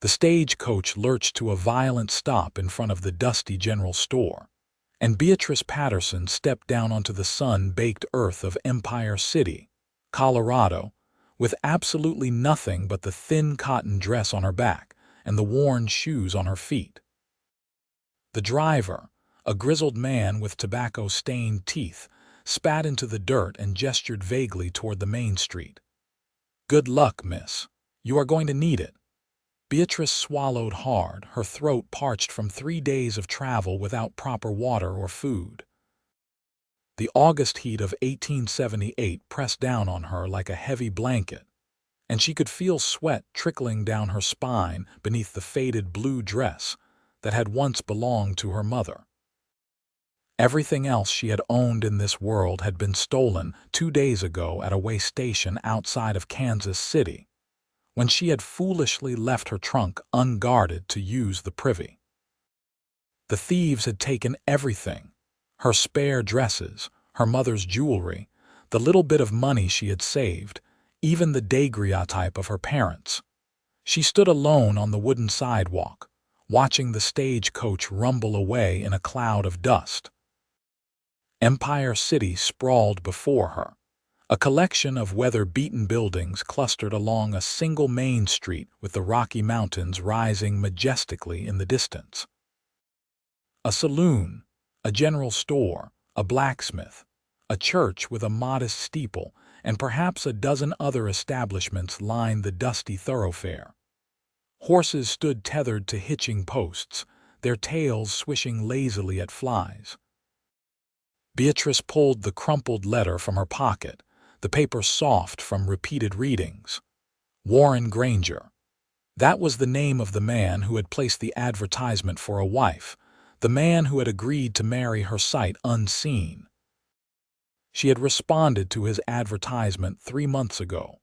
The stagecoach lurched to a violent stop in front of the dusty general store, and Beatrice Patterson stepped down onto the sun-baked earth of Empire City, Colorado, with absolutely nothing but the thin cotton dress on her back and the worn shoes on her feet. The driver, a grizzled man with tobacco-stained teeth, spat into the dirt and gestured vaguely toward the main street. "Good luck, miss. You are going to need it." Beatrice swallowed hard, her throat parched from 3 days of travel without proper water or food. The August heat of 1878 pressed down on her like a heavy blanket, and she could feel sweat trickling down her spine beneath the faded blue dress that had once belonged to her mother. Everything else she had owned in this world had been stolen 2 days ago at a way station outside of Kansas City, when she had foolishly left her trunk unguarded to use the privy. The thieves had taken everything: her spare dresses, her mother's jewelry, the little bit of money she had saved, even the daguerreotype of her parents. She stood alone on the wooden sidewalk, watching the stagecoach rumble away in a cloud of dust. Empire City sprawled before her, a collection of weather-beaten buildings clustered along a single main street with the Rocky Mountains rising majestically in the distance. A saloon, a general store, a blacksmith, a church with a modest steeple, and perhaps a dozen other establishments lined the dusty thoroughfare. Horses stood tethered to hitching posts, their tails swishing lazily at flies. Beatrice pulled the crumpled letter from her pocket, the paper soft from repeated readings. Warren Granger. That was the name of the man who had placed the advertisement for a wife, the man who had agreed to marry her sight unseen. She had responded to his advertisement 3 months ago,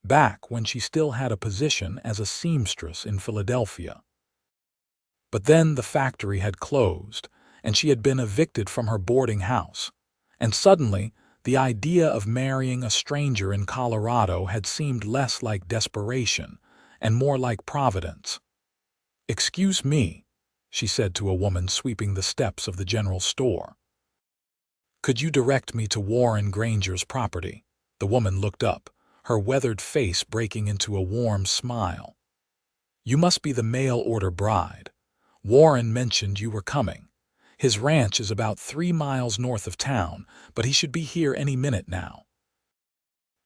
back when she still had a position as a seamstress in Philadelphia. But then the factory had closed, and she had been evicted from her boarding house, and suddenly the idea of marrying a stranger in Colorado had seemed less like desperation and more like providence. "Excuse me," she said to a woman sweeping the steps of the general store. "Could you direct me to Warren Granger's property?" The woman looked up, her weathered face breaking into a warm smile. "You must be the mail-order bride. Warren mentioned you were coming. His ranch is about 3 miles north of town, but he should be here any minute now.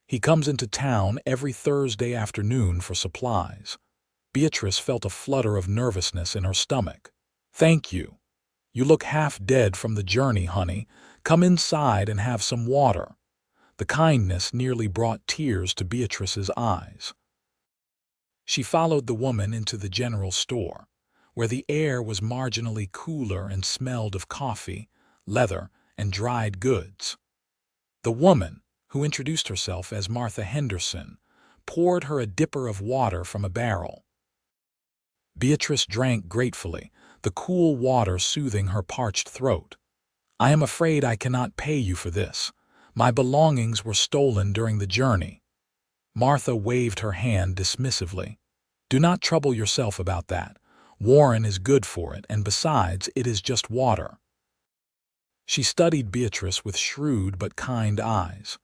He comes into town every Thursday afternoon for supplies." Beatrice felt a flutter of nervousness in her stomach. "Thank you. You look half dead from the journey, honey. Come inside and have some water." The kindness nearly brought tears to Beatrice's eyes. She followed the woman into the general store, where the air was marginally cooler and smelled of coffee, leather, and dried goods. The woman, who introduced herself as Martha Henderson, poured her a dipper of water from a barrel. Beatrice drank gratefully, the cool water soothing her parched throat. "I am afraid I cannot pay you for this. My belongings were stolen during the journey." Martha waved her hand dismissively. "Do not trouble yourself about that. Warren is good for it, and besides, it is just water." She studied Beatrice with shrewd but kind eyes.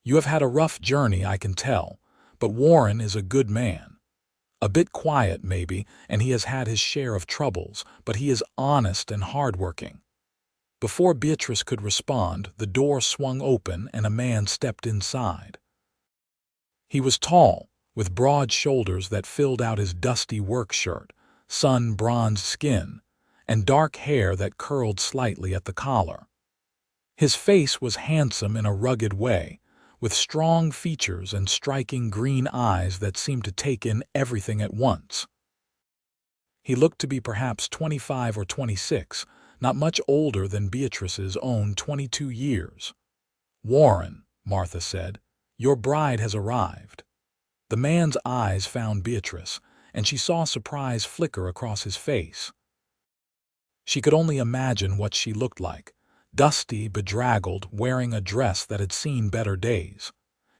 "You have had a rough journey, I can tell, but Warren is a good man. A bit quiet, maybe, and he has had his share of troubles, but he is honest and hardworking." Before Beatrice could respond, the door swung open and a man stepped inside. He was tall, with broad shoulders that filled out his dusty work shirt, sun-bronzed skin, and dark hair that curled slightly at the collar. His face was handsome in a rugged way, with strong features and striking green eyes that seemed to take in everything at once. He looked to be perhaps 25 or 26, not much older than Beatrice's own 22 years. "Warren," Martha said, "your bride has arrived." The man's eyes found Beatrice, and she saw surprise flicker across his face. She could only imagine what she looked like, dusty, bedraggled, wearing a dress that had seen better days.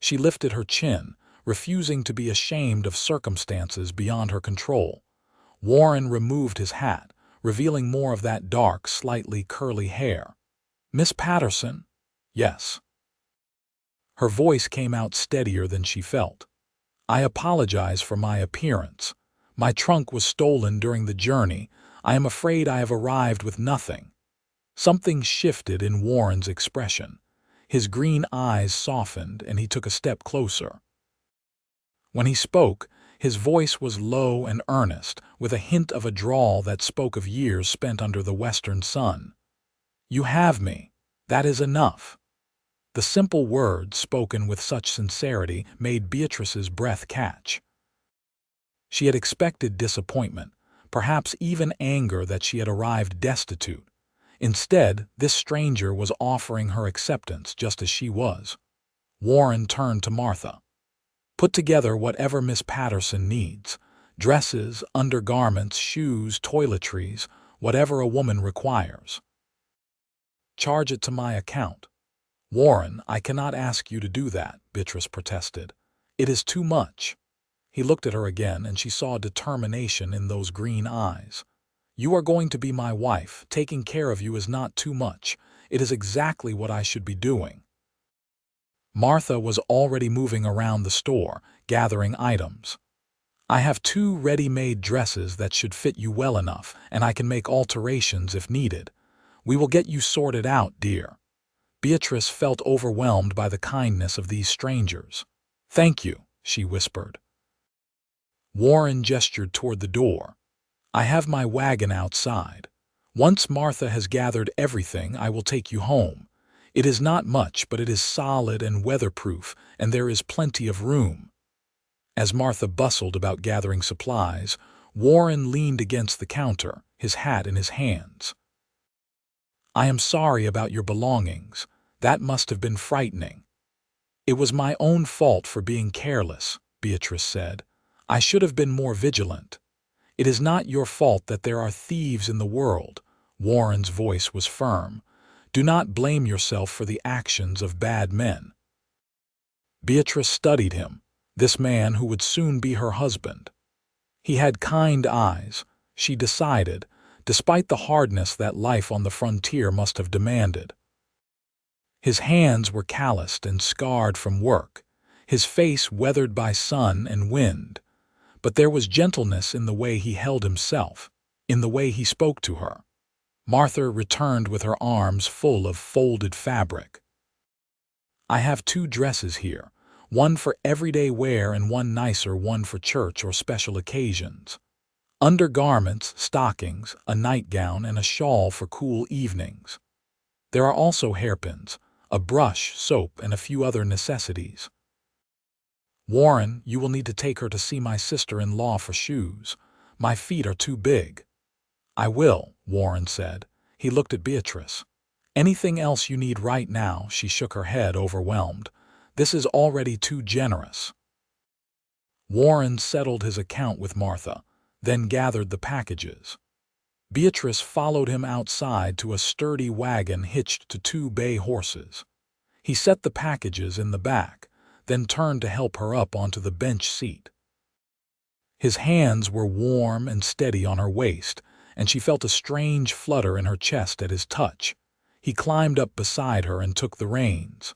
She lifted her chin, refusing to be ashamed of circumstances beyond her control. Warren removed his hat, revealing more of that dark, slightly curly hair. "Miss Patterson?" "Yes." Her voice came out steadier than she felt. "I apologize for my appearance. My trunk was stolen during the journey. I am afraid I have arrived with nothing." Something shifted in Warren's expression. His green eyes softened, and he took a step closer. When he spoke, his voice was low and earnest, with a hint of a drawl that spoke of years spent under the western sun. "You have me. That is enough." The simple words, spoken with such sincerity, made Beatrice's breath catch. She had expected disappointment, perhaps even anger that she had arrived destitute. Instead, this stranger was offering her acceptance just as she was. Warren turned to Martha. "Put together whatever Miss Patterson needs. Dresses, undergarments, shoes, toiletries, whatever a woman requires. Charge it to my account." "Warren, I cannot ask you to do that," Beatrice protested. "It is too much." He looked at her again, and she saw determination in those green eyes. "You are going to be my wife. Taking care of you is not too much. It is exactly what I should be doing." Martha was already moving around the store, gathering items. "I have 2 ready-made dresses that should fit you well enough, and I can make alterations if needed. We will get you sorted out, dear." Beatrice felt overwhelmed by the kindness of these strangers. "Thank you," she whispered. Warren gestured toward the door. "I have my wagon outside. Once Martha has gathered everything, I will take you home. It is not much, but it is solid and weatherproof, and there is plenty of room." As Martha bustled about gathering supplies, Warren leaned against the counter, his hat in his hands. "I am sorry about your belongings. That must have been frightening." "It was my own fault for being careless," Beatrice said. "I should have been more vigilant." "It is not your fault that there are thieves in the world." Warren's voice was firm. "Do not blame yourself for the actions of bad men." Beatrice studied him, this man who would soon be her husband. He had kind eyes, she decided, despite the hardness that life on the frontier must have demanded. His hands were calloused and scarred from work, his face weathered by sun and wind. But there was gentleness in the way he held himself, in the way he spoke to her. Martha returned with her arms full of folded fabric. "I have 2 dresses here, one for everyday wear and one nicer one for church or special occasions. Undergarments, stockings, a nightgown, and a shawl for cool evenings. There are also hairpins, a brush, soap, and a few other necessities. Warren, you will need to take her to see my sister-in-law for shoes. My feet are too big." "I will," Warren said. He looked at Beatrice. "Anything else you need right now?" She shook her head, overwhelmed. "This is already too generous." Warren settled his account with Martha, then gathered the packages. Beatrice followed him outside to a sturdy wagon hitched to 2 bay horses. He set the packages in the back, then turned to help her up onto the bench seat. His hands were warm and steady on her waist, and she felt a strange flutter in her chest at his touch. He climbed up beside her and took the reins.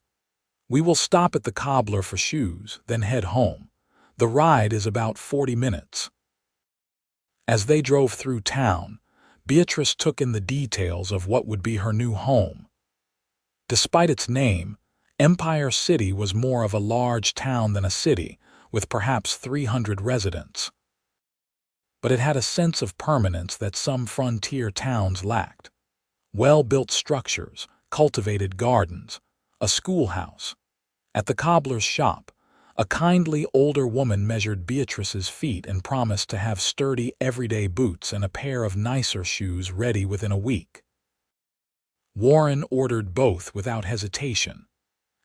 "We will stop at the cobbler for shoes, then head home. The ride is about 40 minutes." As they drove through town, Beatrice took in the details of what would be her new home. Despite its name, Empire City was more of a large town than a city, with perhaps 300 residents. But it had a sense of permanence that some frontier towns lacked. Well-built structures, cultivated gardens, a schoolhouse. At the cobbler's shop, a kindly older woman measured Beatrice's feet and promised to have sturdy everyday boots and a pair of nicer shoes ready within a week. Warren ordered both without hesitation.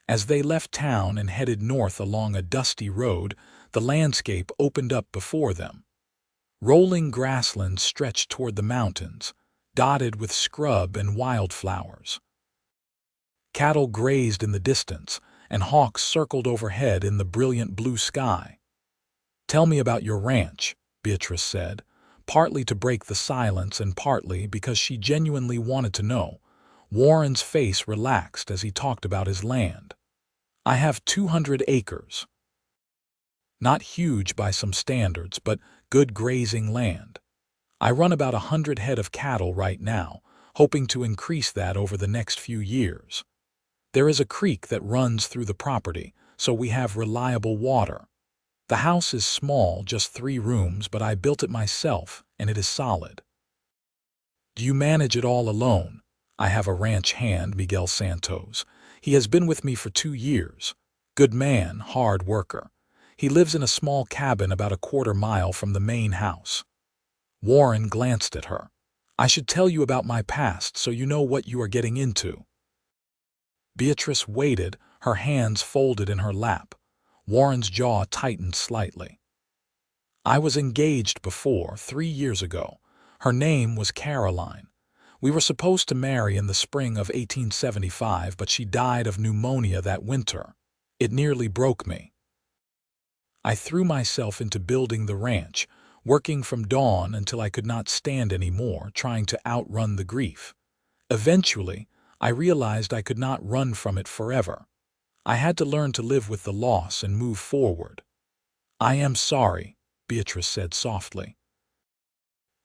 As they left town and headed north along a dusty road, the landscape opened up before them. Rolling grasslands stretched toward the mountains, dotted with scrub and wildflowers. Cattle grazed in the distance, and hawks circled overhead in the brilliant blue sky. "Tell me about your ranch," Beatrice said, Partly to break the silence and partly because she genuinely wanted to know. Warren's face relaxed as he talked about his land. I have 200 acres. Not huge by some standards, but good grazing land. I run about 100 head of cattle right now, hoping to increase that over the next few years. There is a creek that runs through the property, so we have reliable water. The house is small, just 3 rooms, but I built it myself, and it is solid. Do you manage it all alone? I have a ranch hand, Miguel Santos. He has been with me for 2 years. Good man, hard worker. He lives in a small cabin about a quarter-mile from the main house. Warren glanced at her. I should tell you about my past so you know what you are getting into. Beatrice waited, her hands folded in her lap. Warren's jaw tightened slightly. I was engaged before, 3 years ago. Her name was Caroline. We were supposed to marry in the spring of 1875, but she died of pneumonia that winter. It nearly broke me. I threw myself into building the ranch, working from dawn until I could not stand any more, trying to outrun the grief. Eventually, I realized I could not run from it forever. I had to learn to live with the loss and move forward. I am sorry, Beatrice said softly.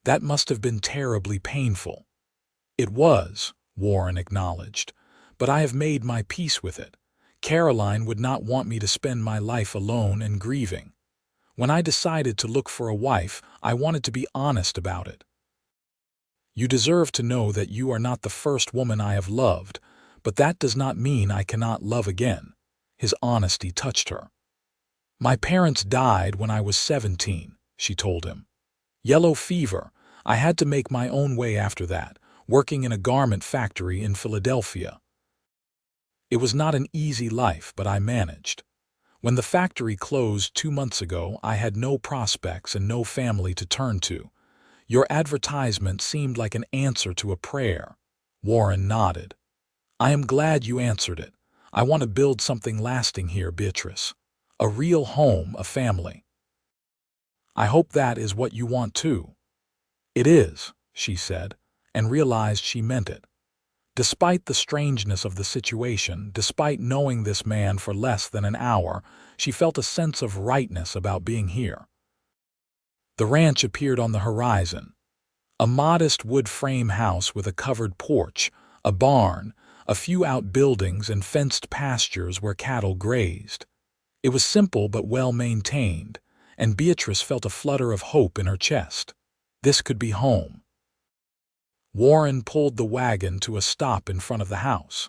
That must have been terribly painful. It was, Warren acknowledged, but I have made my peace with it. Caroline would not want me to spend my life alone and grieving. When I decided to look for a wife, I wanted to be honest about it. You deserve to know that you are not the first woman I have loved, but that does not mean I cannot love again. His honesty touched her. My parents died when I was 17, she told him. Yellow fever. I had to make my own way after that, working in a garment factory in Philadelphia. It was not an easy life, but I managed. When the factory closed 2 months ago, I had no prospects and no family to turn to. Your advertisement seemed like an answer to a prayer. Warren nodded. I am glad you answered it. I want to build something lasting here, Beatrice. A real home, a family. I hope that is what you want too. It is, she said, and realized she meant it. Despite the strangeness of the situation, despite knowing this man for less than an hour, she felt a sense of rightness about being here. The ranch appeared on the horizon. A modest wood frame house with a covered porch, a barn, a few outbuildings and fenced pastures where cattle grazed. It was simple but well maintained, and Beatrice felt a flutter of hope in her chest. This could be home. Warren pulled the wagon to a stop in front of the house.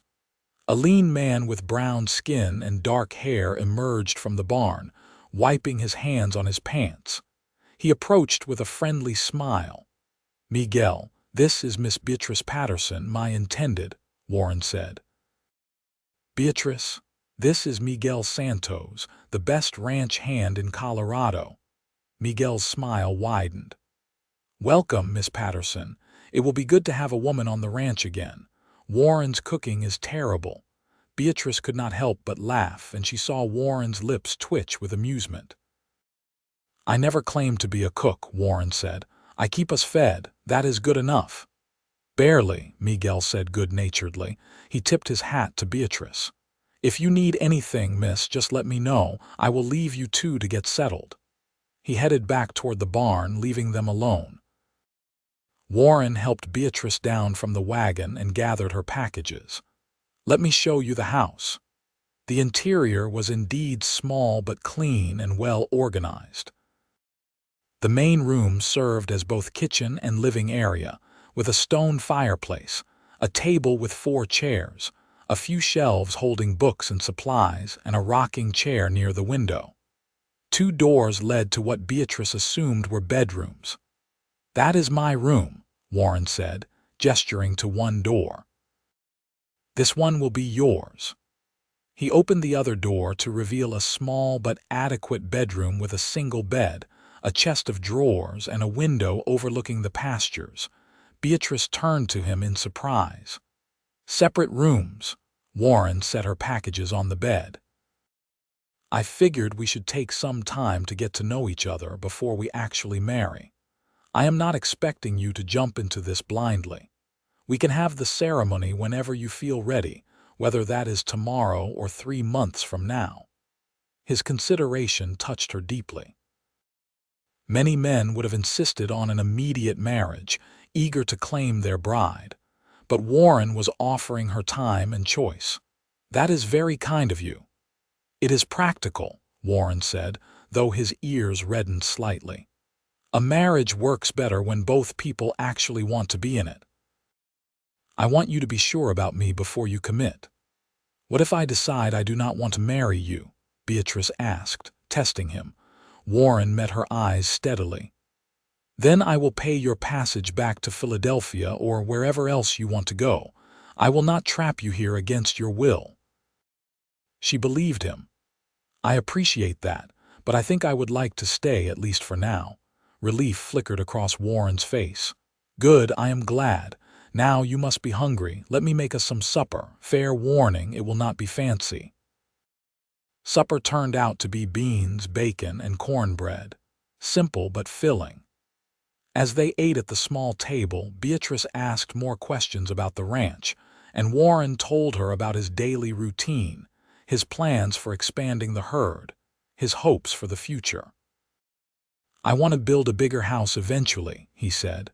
A lean man with brown skin and dark hair emerged from the barn, wiping his hands on his pants. He approached with a friendly smile. Miguel, this is Miss Beatrice Patterson, my intended, Warren said. Beatrice, this is Miguel Santos, the best ranch hand in Colorado. Miguel's smile widened. Welcome, Miss Patterson. It will be good to have a woman on the ranch again. Warren's cooking is terrible. Beatrice could not help but laugh, and she saw Warren's lips twitch with amusement. I never claimed to be a cook, Warren said. I keep us fed. That is good enough. Barely, Miguel said good-naturedly. He tipped his hat to Beatrice. If you need anything, miss, just let me know. I will leave you two to get settled. He headed back toward the barn, leaving them alone. Warren helped Beatrice down from the wagon and gathered her packages. Let me show you the house. The interior was indeed small but clean and well organized. The main room served as both kitchen and living area, with a stone fireplace, a table with 4 chairs, a few shelves holding books and supplies, and a rocking chair near the window. 2 doors led to what Beatrice assumed were bedrooms. That is my room, Warren said, gesturing to one door. This one will be yours. He opened the other door to reveal a small but adequate bedroom with a single bed, a chest of drawers, and a window overlooking the pastures. Beatrice turned to him in surprise. Separate rooms. Warren set her packages on the bed. I figured we should take some time to get to know each other before we actually marry. I am not expecting you to jump into this blindly. We can have the ceremony whenever you feel ready, whether that is tomorrow or 3 months from now." His consideration touched her deeply. Many men would have insisted on an immediate marriage, eager to claim their bride. But Warren was offering her time and choice. "That is very kind of you." "It is practical," Warren said, though his ears reddened slightly. "A marriage works better when both people actually want to be in it." "I want you to be sure about me before you commit." "What if I decide I do not want to marry you?" Beatrice asked, testing him. Warren met her eyes steadily. "Then I will pay your passage back to Philadelphia or wherever else you want to go. I will not trap you here against your will." She believed him. "I appreciate that, but I think I would like to stay, at least for now." Relief flickered across Warren's face. "Good, I am glad. Now you must be hungry. Let me make us some supper. Fair warning, it will not be fancy." Supper turned out to be beans, bacon, and cornbread. Simple but filling. As they ate at the small table, Beatrice asked more questions about the ranch, and Warren told her about his daily routine, his plans for expanding the herd, his hopes for the future. "I want to build a bigger house eventually," he said.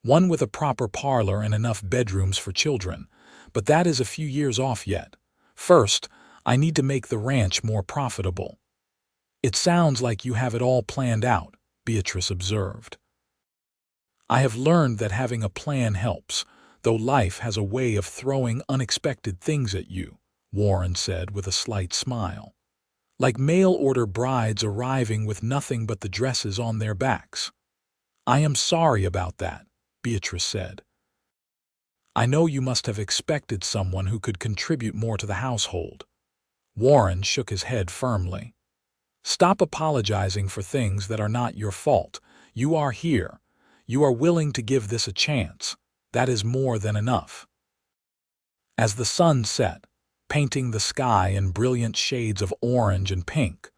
"One with a proper parlor and enough bedrooms for children, but that is a few years off yet. First, I need to make the ranch more profitable." "It sounds like you have it all planned out," Beatrice observed. "I have learned that having a plan helps, though life has a way of throwing unexpected things at you," Warren said with a slight smile. "Like mail-order brides arriving with nothing but the dresses on their backs." "I am sorry about that," Beatrice said. "I know you must have expected someone who could contribute more to the household." Warren shook his head firmly. "Stop apologizing for things that are not your fault. You are here. You are willing to give this a chance. That is more than enough." As the sun set, painting the sky in brilliant shades of orange and pink,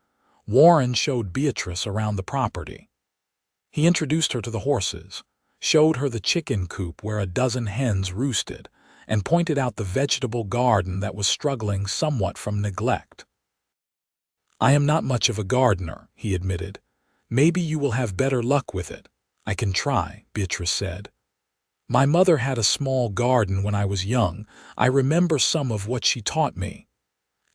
Warren showed Beatrice around the property. He introduced her to the horses, showed her the chicken coop where a dozen hens roosted, and pointed out the vegetable garden that was struggling somewhat from neglect. "I am not much of a gardener," he admitted. "Maybe you will have better luck with it." "I can try," Beatrice said. "My mother had a small garden when I was young. I remember some of what she taught me."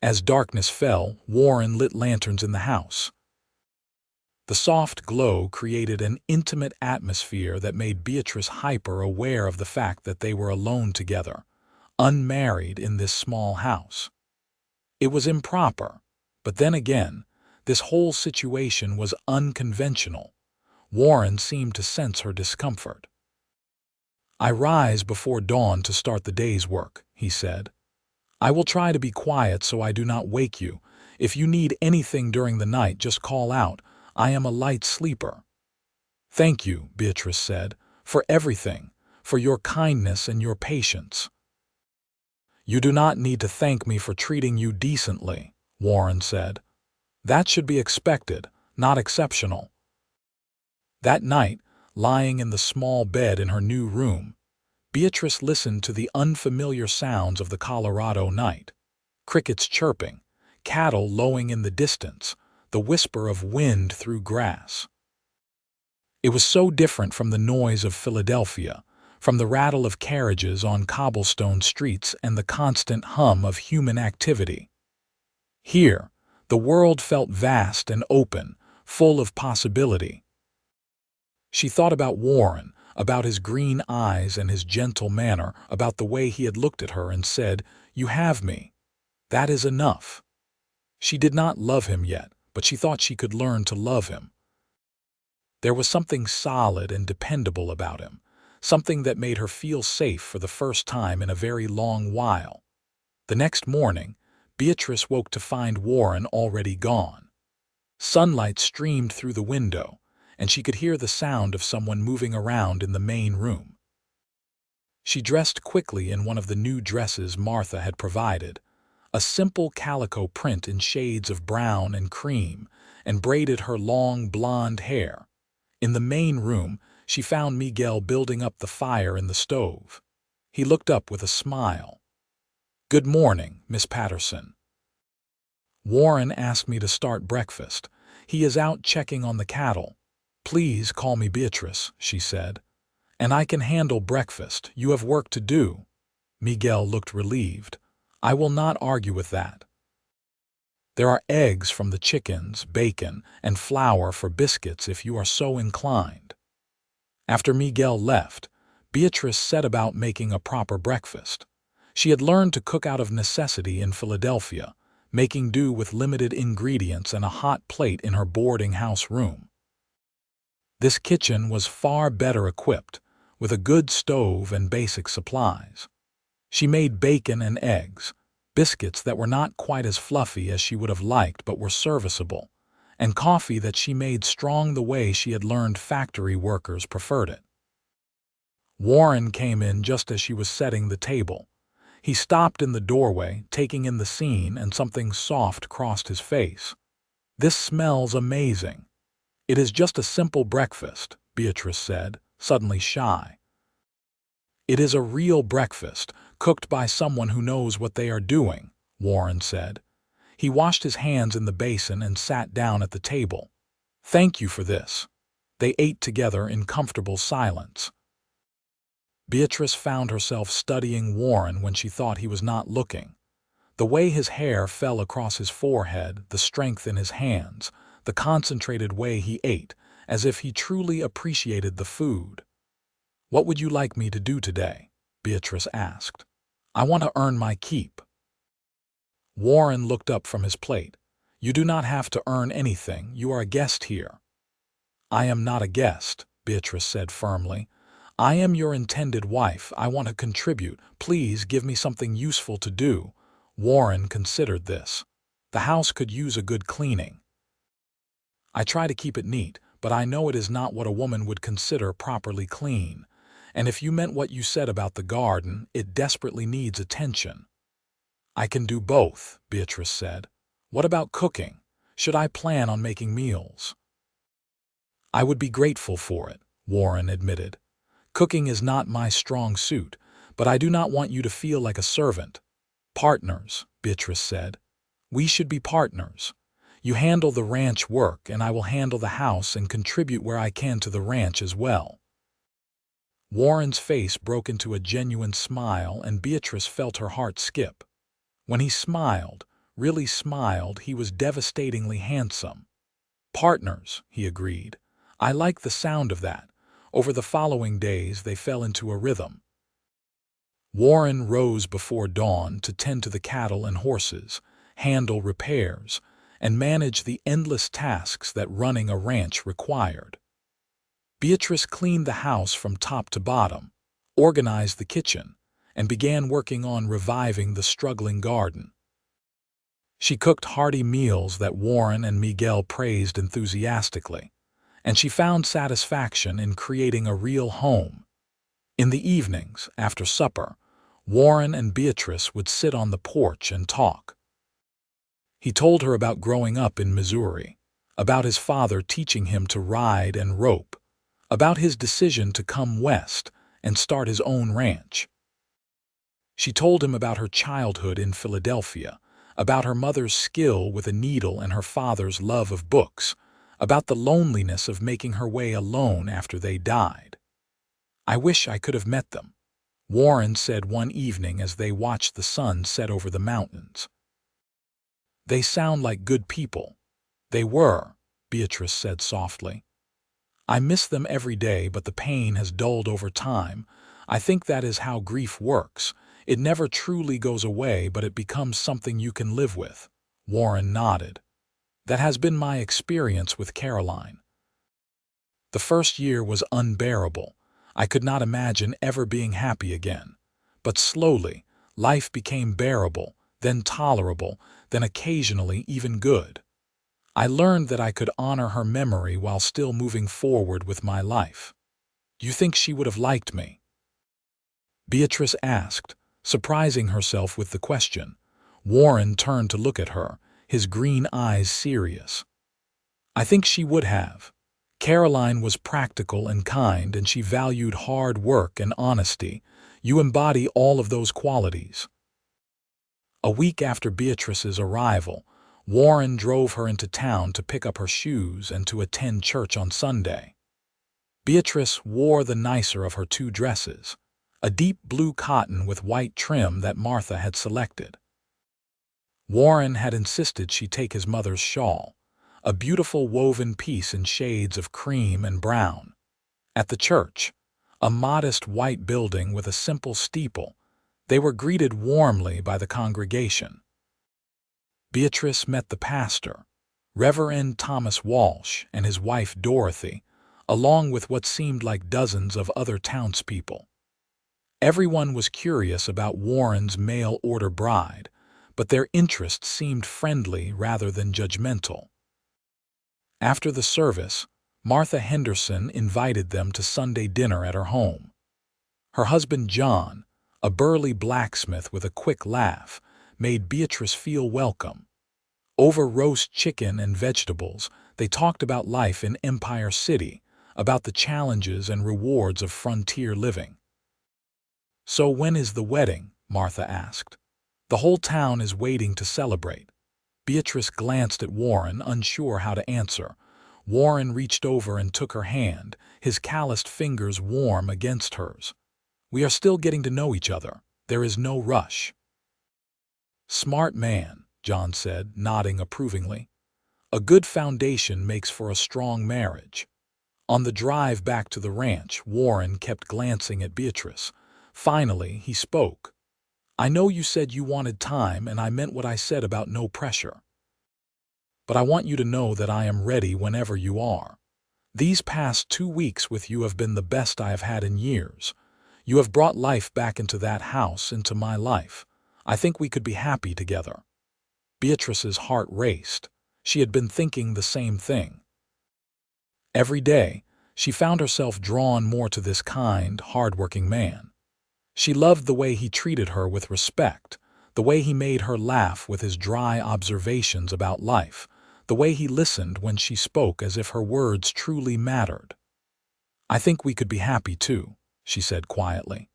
As darkness fell, Warren lit lanterns in the house. The soft glow created an intimate atmosphere that made Beatrice hyper-aware of the fact that they were alone together, unmarried in this small house. It was improper, but then again, this whole situation was unconventional. Warren seemed to sense her discomfort. "I rise before dawn to start the day's work," he said. "I will try to be quiet so I do not wake you. If you need anything during the night, just call out. I am a light sleeper." "Thank you," Beatrice said, "for everything, for your kindness and your patience." "You do not need to thank me for treating you decently," Warren said. "That should be expected, not exceptional." That night, lying in the small bed in her new room, Beatrice listened to the unfamiliar sounds of the Colorado night. Crickets chirping, cattle lowing in the distance, the whisper of wind through grass. It was so different from the noise of Philadelphia, from the rattle of carriages on cobblestone streets and the constant hum of human activity. Here, the world felt vast and open, full of possibility. She thought about Warren, about his green eyes and his gentle manner, about the way he had looked at her and said, "You have me. That is enough." She did not love him yet, but she thought she could learn to love him. There was something solid and dependable about him, something that made her feel safe for the first time in a very long while. The next morning, Beatrice woke to find Warren already gone. Sunlight streamed through the window, and she could hear the sound of someone moving around in the main room. She dressed quickly in one of the new dresses Martha had provided, a simple calico print in shades of brown and cream, and braided her long blonde hair. In the main room, she found Miguel building up the fire in the stove. He looked up with a smile. "Good morning, Miss Patterson. Warren asked me to start breakfast. He is out checking on the cattle. Please call me Beatrice," she said. "And I can handle breakfast. You have work to do." Miguel looked relieved. "I will not argue with that. There are eggs from the chickens, bacon, and flour for biscuits if you are so inclined." After Miguel left, Beatrice set about making a proper breakfast. She had learned to cook out of necessity in Philadelphia, making do with limited ingredients and a hot plate in her boarding house room. This kitchen was far better equipped, with a good stove and basic supplies. She made bacon and eggs, biscuits that were not quite as fluffy as she would have liked but were serviceable, and coffee that she made strong the way she had learned factory workers preferred it. Warren came in just as she was setting the table. He stopped in the doorway, taking in the scene, and something soft crossed his face. "This smells amazing." "It is just a simple breakfast," Beatrice said, suddenly shy. "It is a real breakfast, cooked by someone who knows what they are doing," Warren said. He washed his hands in the basin and sat down at the table. "Thank you for this." They ate together in comfortable silence. Beatrice found herself studying Warren when she thought he was not looking. The way his hair fell across his forehead, the strength in his hands, the concentrated way he ate, as if he truly appreciated the food. "What would you like me to do today?" Beatrice asked. "I want to earn my keep." Warren looked up from his plate. "You do not have to earn anything. You are a guest here." "I am not a guest," Beatrice said firmly. "I am your intended wife. I want to contribute. Please give me something useful to do." Warren considered this. "The house could use a good cleaning. I try to keep it neat, but I know it is not what a woman would consider properly clean. And if you meant what you said about the garden, it desperately needs attention." "I can do both," Beatrice said. "What about cooking? Should I plan on making meals?" "I would be grateful for it," Warren admitted. "Cooking is not my strong suit, but I do not want you to feel like a servant." "Partners," Beatrice said. "We should be partners. You handle the ranch work, and I will handle the house and contribute where I can to the ranch as well." Warren's face broke into a genuine smile, and Beatrice felt her heart skip. When he smiled, really smiled, he was devastatingly handsome. "Partners," he agreed. "I like the sound of that." Over the following days, they fell into a rhythm. Warren rose before dawn to tend to the cattle and horses, handle repairs, and manage the endless tasks that running a ranch required. Beatrice cleaned the house from top to bottom, organized the kitchen, and began working on reviving the struggling garden. She cooked hearty meals that Warren and Miguel praised enthusiastically, and she found satisfaction in creating a real home. In the evenings, after supper, Warren and Beatrice would sit on the porch and talk. He told her about growing up in Missouri, about his father teaching him to ride and rope, about his decision to come west and start his own ranch. She told him about her childhood in Philadelphia, about her mother's skill with a needle and her father's love of books, about the loneliness of making her way alone after they died. "I wish I could have met them," Warren said one evening as they watched the sun set over the mountains. "They sound like good people." "They were," Beatrice said softly. "I miss them every day, but the pain has dulled over time. I think that is how grief works. It never truly goes away, but it becomes something you can live with." Warren nodded. "That has been my experience with Caroline. The first year was unbearable. I could not imagine ever being happy again. But slowly, life became bearable, then tolerable, then occasionally even good. I learned that I could honor her memory while still moving forward with my life." "Do you think she would have liked me?" Beatrice asked, surprising herself with the question. Warren turned to look at her, his green eyes serious. "I think she would have. Caroline was practical and kind, and she valued hard work and honesty. You embody all of those qualities. A week after Beatrice's arrival, Warren drove her into town to pick up her shoes and to attend church on Sunday. Beatrice wore the nicer of her two dresses, a deep blue cotton with white trim that Martha had selected. Warren had insisted she take his mother's shawl, a beautiful woven piece in shades of cream and brown. At the church, a modest white building with a simple steeple, they were greeted warmly by the congregation. Beatrice met the pastor, Reverend Thomas Walsh, and his wife Dorothy, along with what seemed like dozens of other townspeople. Everyone was curious about Warren's mail-order bride, but their interest seemed friendly rather than judgmental. After the service, Martha Henderson invited them to Sunday dinner at her home. Her husband John, a burly blacksmith with a quick laugh, made Beatrice feel welcome. Over roast chicken and vegetables, they talked about life in Empire City, about the challenges and rewards of frontier living. "So when is the wedding?" Martha asked. "The whole town is waiting to celebrate." Beatrice glanced at Warren, unsure how to answer. Warren reached over and took her hand, his calloused fingers warm against hers. "We are still getting to know each other. There is no rush." "Smart man," John said, nodding approvingly. "A good foundation makes for a strong marriage." On the drive back to the ranch, Warren kept glancing at Beatrice. Finally, he spoke. "I know you said you wanted time, and I meant what I said about no pressure. But I want you to know that I am ready whenever you are. These past 2 weeks with you have been the best I have had in years. You have brought life back into that house, into my life. I think we could be happy together." Beatrice's heart raced. She had been thinking the same thing. Every day, she found herself drawn more to this kind, hard-working man. She loved the way he treated her with respect, the way he made her laugh with his dry observations about life, the way he listened when she spoke as if her words truly mattered. "I think we could be happy too," she said quietly.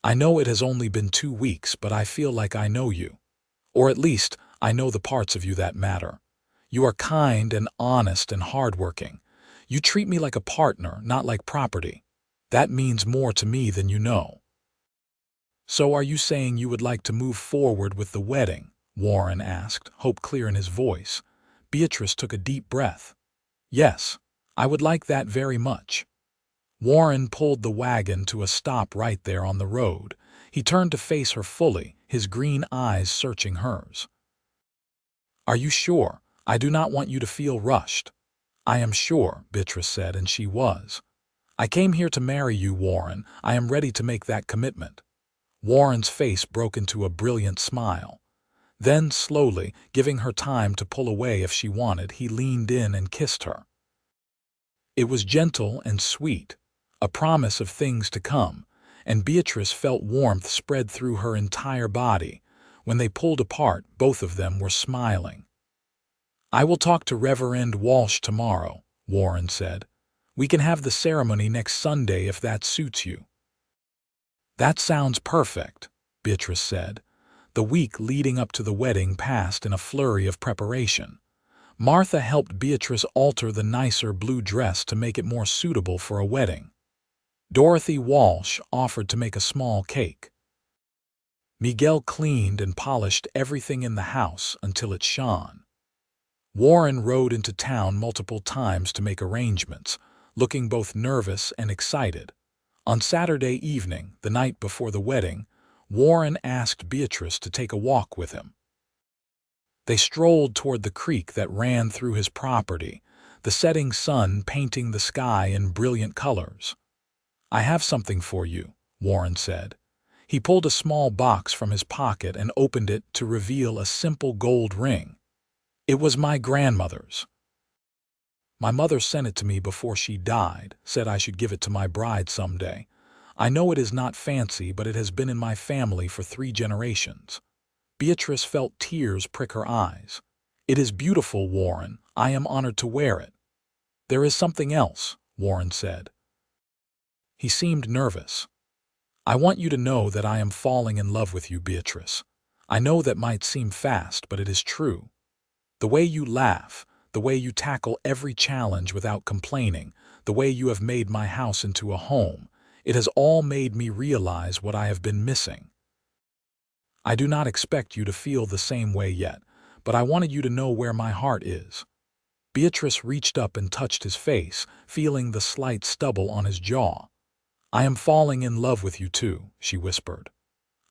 "I know it has only been 2 weeks, but I feel like I know you. Or at least, I know the parts of you that matter. You are kind and honest and hardworking. You treat me like a partner, not like property. That means more to me than you know." "So are you saying you would like to move forward with the wedding?" Warren asked, hope clear in his voice. Beatrice took a deep breath. "Yes, I would like that very much." Warren pulled the wagon to a stop right there on the road. He turned to face her fully, his green eyes searching hers. "Are you sure? I do not want you to feel rushed." "I am sure," Beatrice said, and she was. "I came here to marry you, Warren. I am ready to make that commitment." Warren's face broke into a brilliant smile. Then, slowly, giving her time to pull away if she wanted, he leaned in and kissed her. It was gentle and sweet, a promise of things to come, and Beatrice felt warmth spread through her entire body. When they pulled apart, both of them were smiling. "I will talk to Reverend Walsh tomorrow," Warren said. "We can have the ceremony next Sunday if that suits you." "That sounds perfect," Beatrice said. The week leading up to the wedding passed in a flurry of preparation. Martha helped Beatrice alter the nicer blue dress to make it more suitable for a wedding. Dorothy Walsh offered to make a small cake. Miguel cleaned and polished everything in the house until it shone. Warren rode into town multiple times to make arrangements, looking both nervous and excited. On Saturday evening, the night before the wedding, Warren asked Beatrice to take a walk with him. They strolled toward the creek that ran through his property, the setting sun painting the sky in brilliant colors. "I have something for you," Warren said. He pulled a small box from his pocket and opened it to reveal a simple gold ring. "It was my grandmother's. My mother sent it to me before she died, said I should give it to my bride someday. I know it is not fancy, but it has been in my family for 3 generations. Beatrice felt tears prick her eyes. "It is beautiful, Warren. I am honored to wear it." "There is something else," Warren said. He seemed nervous. "I want you to know that I am falling in love with you, Beatrice. I know that might seem fast, but it is true. The way you laugh, the way you tackle every challenge without complaining, the way you have made my house into a home, it has all made me realize what I have been missing. I do not expect you to feel the same way yet, but I wanted you to know where my heart is." Beatrice reached up and touched his face, feeling the slight stubble on his jaw. "I am falling in love with you too," she whispered.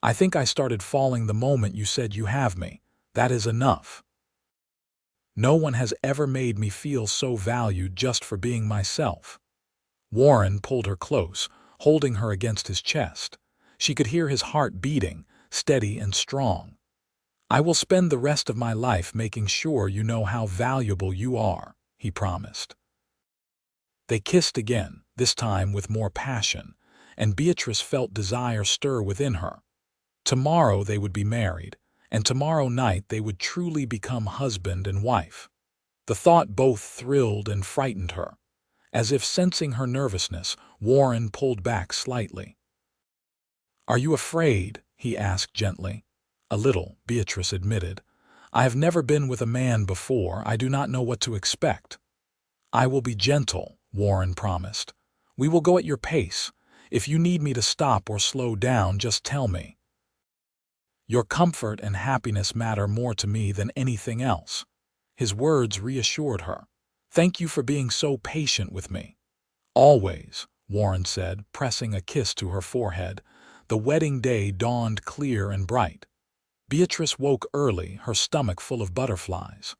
"I think I started falling the moment you said you have me. That is enough. No one has ever made me feel so valued just for being myself." Warren pulled her close, holding her against his chest. She could hear his heart beating, steady and strong. "I will spend the rest of my life making sure you know how valuable you are," he promised. They kissed again, this time with more passion, and Beatrice felt desire stir within her. Tomorrow they would be married, and tomorrow night they would truly become husband and wife. The thought both thrilled and frightened her. As if sensing her nervousness, Warren pulled back slightly. "Are you afraid?" he asked gently. "A little," Beatrice admitted. "I have never been with a man before. I do not know what to expect." "I will be gentle," Warren promised. "We will go at your pace. If you need me to stop or slow down, just tell me. Your comfort and happiness matter more to me than anything else." His words reassured her. "Thank you for being so patient with me." "Always," Warren said, pressing a kiss to her forehead. The wedding day dawned clear and bright. Beatrice woke early, her stomach full of butterflies.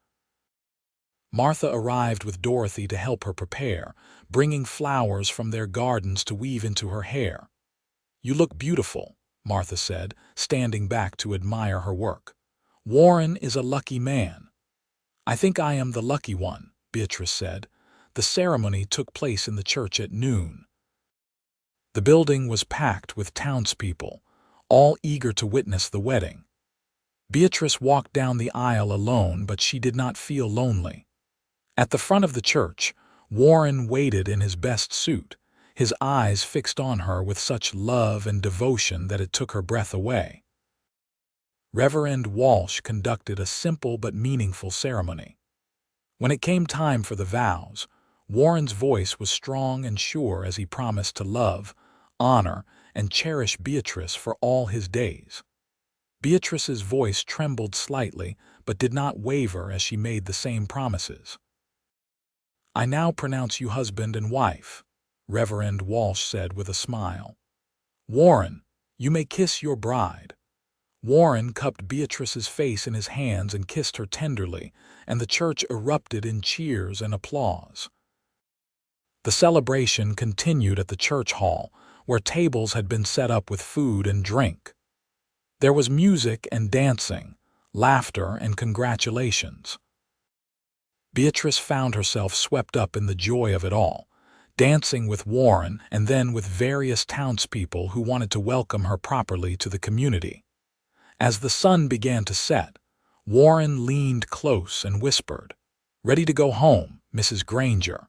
Martha arrived with Dorothy to help her prepare, bringing flowers from their gardens to weave into her hair. "You look beautiful," Martha said, standing back to admire her work. "Warren is a lucky man." "I think I am the lucky one," Beatrice said. The ceremony took place in the church at noon. The building was packed with townspeople, all eager to witness the wedding. Beatrice walked down the aisle alone, but she did not feel lonely. At the front of the church, Warren waited in his best suit, his eyes fixed on her with such love and devotion that it took her breath away. Reverend Walsh conducted a simple but meaningful ceremony. When it came time for the vows, Warren's voice was strong and sure as he promised to love, honor, and cherish Beatrice for all his days. Beatrice's voice trembled slightly, but did not waver as she made the same promises. "I now pronounce you husband and wife," Reverend Walsh said with a smile. "Warren, you may kiss your bride." Warren cupped Beatrice's face in his hands and kissed her tenderly, and the church erupted in cheers and applause. The celebration continued at the church hall, where tables had been set up with food and drink. There was music and dancing, laughter and congratulations. Beatrice found herself swept up in the joy of it all, dancing with Warren and then with various townspeople who wanted to welcome her properly to the community. As the sun began to set, Warren leaned close and whispered, "Ready to go home, Mrs. Granger."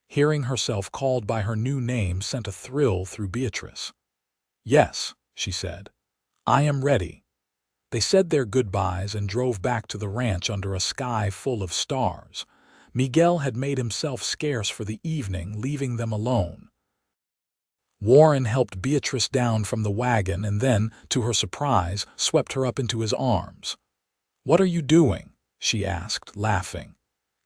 Hearing herself called by her new name sent a thrill through Beatrice. "Yes," she said, "I am ready." They said their goodbyes and drove back to the ranch under a sky full of stars. Miguel had made himself scarce for the evening, leaving them alone. Warren helped Beatrice down from the wagon and then, to her surprise, swept her up into his arms. "What are you doing?" she asked, laughing.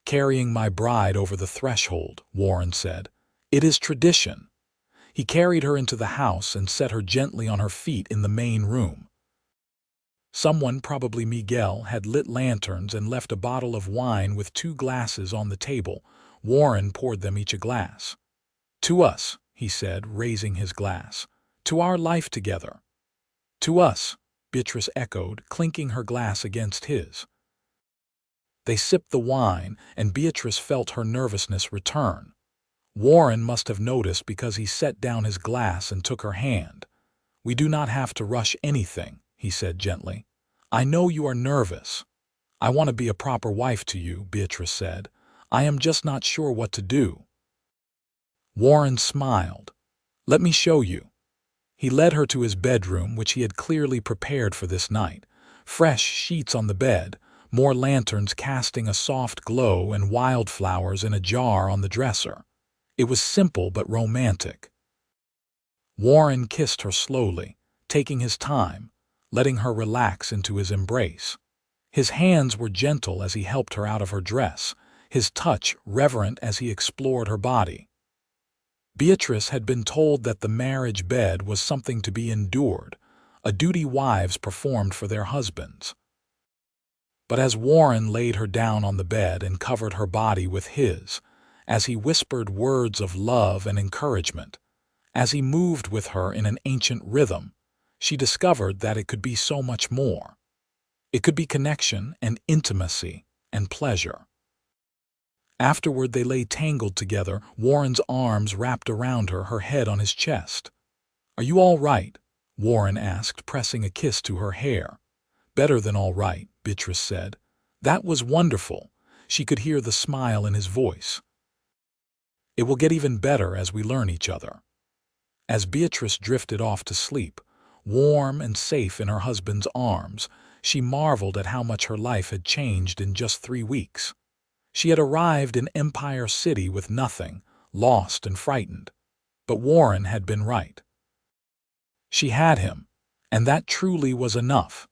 "Carrying my bride over the threshold," Warren said. "It is tradition." He carried her into the house and set her gently on her feet in the main room. Someone, probably Miguel, had lit lanterns and left a bottle of wine with 2 glasses on the table. Warren poured them each a glass. "To us," he said, raising his glass. "To our life together." "To us," Beatrice echoed, clinking her glass against his. They sipped the wine, and Beatrice felt her nervousness return. Warren must have noticed because he set down his glass and took her hand. "We do not have to rush anything," he said gently. "I know you are nervous." "I want to be a proper wife to you," Beatrice said. I am just not sure what to do." Warren smiled. "Let me show you." He led her to his bedroom, which he had clearly prepared for this night. Fresh sheets on the bed, more lanterns casting a soft glow, and wildflowers in a jar on the dresser. It was simple but romantic. Warren kissed her slowly, taking his time, letting her relax into his embrace. His hands were gentle as he helped her out of her dress, his touch reverent as he explored her body. Beatrice had been told that the marriage bed was something to be endured, a duty wives performed for their husbands. But as Warren laid her down on the bed and covered her body with his, as he whispered words of love and encouragement, as he moved with her in an ancient rhythm, she discovered that it could be so much more. It could be connection and intimacy and pleasure. Afterward, they lay tangled together, Warren's arms wrapped around her, her head on his chest. "Are you all right?" Warren asked, pressing a kiss to her hair. "Better than all right," Beatrice said. "That was wonderful." She could hear the smile in his voice. "It will get even better as we learn each other." As Beatrice drifted off to sleep, warm and safe in her husband's arms, she marveled at how much her life had changed in just 3 weeks. She had arrived in Empire City with nothing, lost and frightened. But Warren had been right. She had him, and that truly was enough.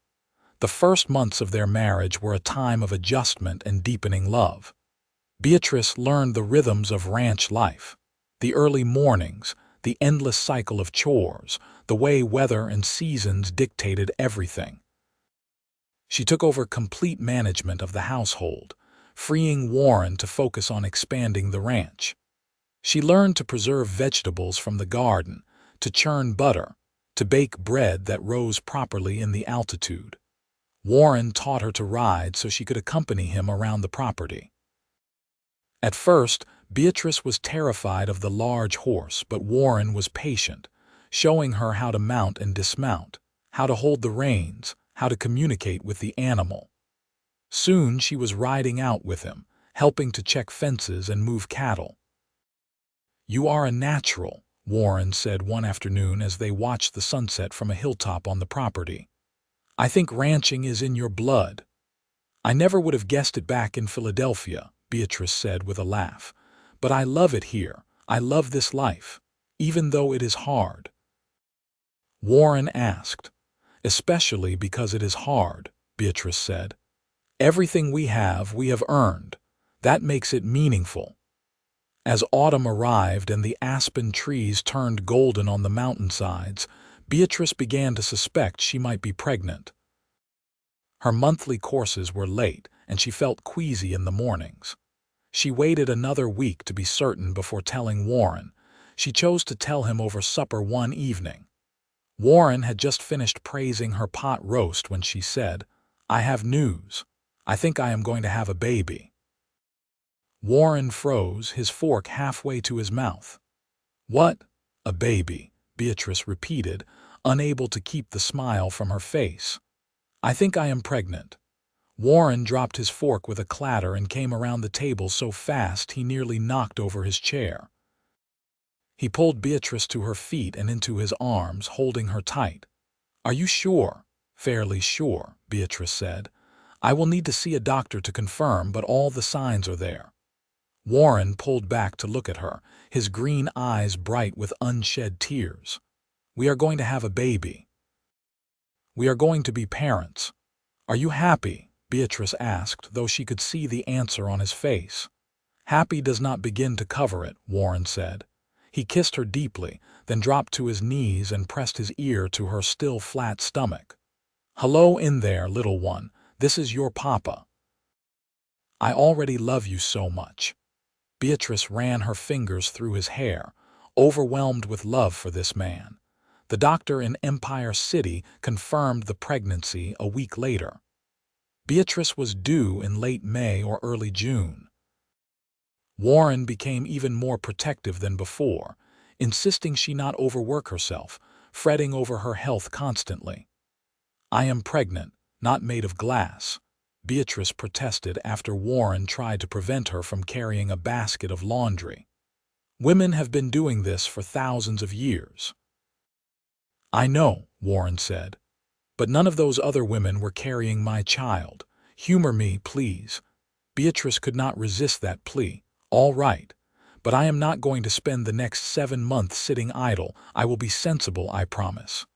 The first months of their marriage were a time of adjustment and deepening love. Beatrice learned the rhythms of ranch life, the early mornings, the endless cycle of chores, the way weather and seasons dictated everything. She took over complete management of the household, freeing Warren to focus on expanding the ranch. She learned to preserve vegetables from the garden, to churn butter, to bake bread that rose properly in the altitude. Warren taught her to ride so she could accompany him around the property. At first, Beatrice was terrified of the large horse, but Warren was patient, showing her how to mount and dismount, how to hold the reins, how to communicate with the animal. Soon she was riding out with him, helping to check fences and move cattle. "You are a natural," Warren said one afternoon as they watched the sunset from a hilltop on the property. "I think ranching is in your blood." "I never would have guessed it back in Philadelphia," Beatrice said with a laugh. "But I love it here. I love this life, even though it is hard." Warren asked. "Especially because it is hard," Beatrice said. "Everything we have earned. That makes it meaningful." As autumn arrived and the aspen trees turned golden on the mountainsides, Beatrice began to suspect she might be pregnant. Her monthly courses were late, and she felt queasy in the mornings. She waited another week to be certain before telling Warren. She chose to tell him over supper one evening. Warren had just finished praising her pot roast when she said, "I have news. I think I am going to have a baby." Warren froze, his fork halfway to his mouth. "What? A baby?" Beatrice repeated, unable to keep the smile from her face. "I think I am pregnant." Warren dropped his fork with a clatter and came around the table so fast he nearly knocked over his chair. He pulled Beatrice to her feet and into his arms, holding her tight. "Are you sure?" "Fairly sure," Beatrice said. "I will need to see a doctor to confirm, but all the signs are there." Warren pulled back to look at her, his green eyes bright with unshed tears. "We are going to have a baby. We are going to be parents. Are you happy?" Beatrice asked, though she could see the answer on his face. "Happy does not begin to cover it," Warren said. He kissed her deeply, then dropped to his knees and pressed his ear to her still flat stomach. "Hello in there, little one. This is your papa. I already love you so much." Beatrice ran her fingers through his hair, overwhelmed with love for this man. The doctor in Empire City confirmed the pregnancy a week later. Beatrice was due in late May or early June. Warren became even more protective than before, insisting she not overwork herself, fretting over her health constantly. "I am pregnant, not made of glass," Beatrice protested after Warren tried to prevent her from carrying a basket of laundry. Women have been doing this for thousands of years. I know, Warren said, but none of those other women were carrying my child. Humor me, please. Beatrice could not resist that plea. All right, but I am not going to spend the next 7 months sitting idle. I will be sensible, I promise.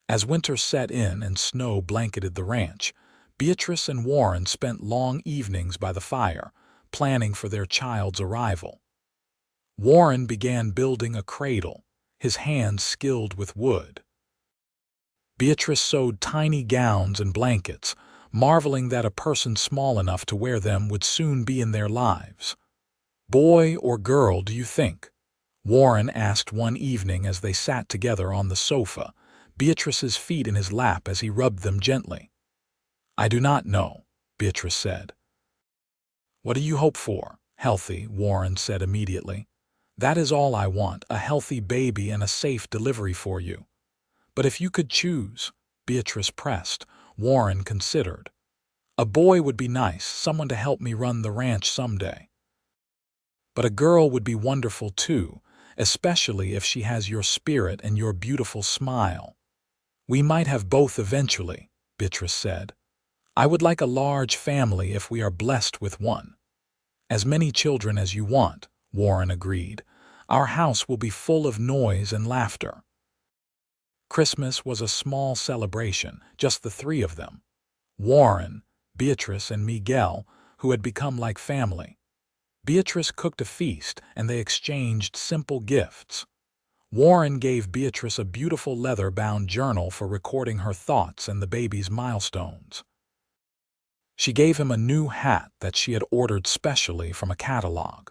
As winter set in and snow blanketed the ranch, Beatrice and Warren spent long evenings by the fire, planning for their child's arrival. Warren began building a cradle, his hands skilled with wood. Beatrice sewed tiny gowns and blankets, marveling that a person small enough to wear them would soon be in their lives. Boy or girl, do you think? Warren asked one evening as they sat together on the sofa, Beatrice's feet in his lap as he rubbed them gently. I do not know, Beatrice said. What do you hope for? Healthy, Warren said immediately. That is all I want, a healthy baby and a safe delivery for you. But if you could choose, Beatrice pressed. Warren considered. A boy would be nice, someone to help me run the ranch someday. But a girl would be wonderful too, especially if she has your spirit and your beautiful smile. We might have both eventually, Beatrice said. I would like a large family if we are blessed with one. As many children as you want, Warren agreed. Our house will be full of noise and laughter. Christmas was a small celebration, just the three of them. Warren, Beatrice, and Miguel, who had become like family. Beatrice cooked a feast, and they exchanged simple gifts. Warren gave Beatrice a beautiful leather-bound journal for recording her thoughts and the baby's milestones. She gave him a new hat that she had ordered specially from a catalog.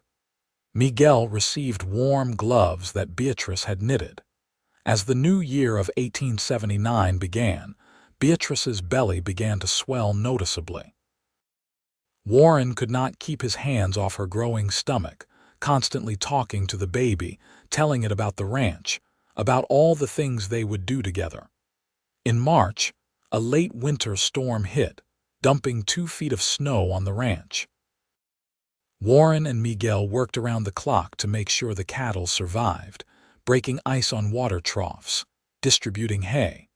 Miguel received warm gloves that Beatrice had knitted. As the new year of 1879 began, Beatrice's belly began to swell noticeably. Warren could not keep his hands off her growing stomach, constantly talking to the baby, telling it about the ranch, about all the things they would do together. In March, a late winter storm hit, dumping 2 feet of snow on the ranch. Warren and Miguel worked around the clock to make sure the cattle survived, breaking ice on water troughs, distributing hay.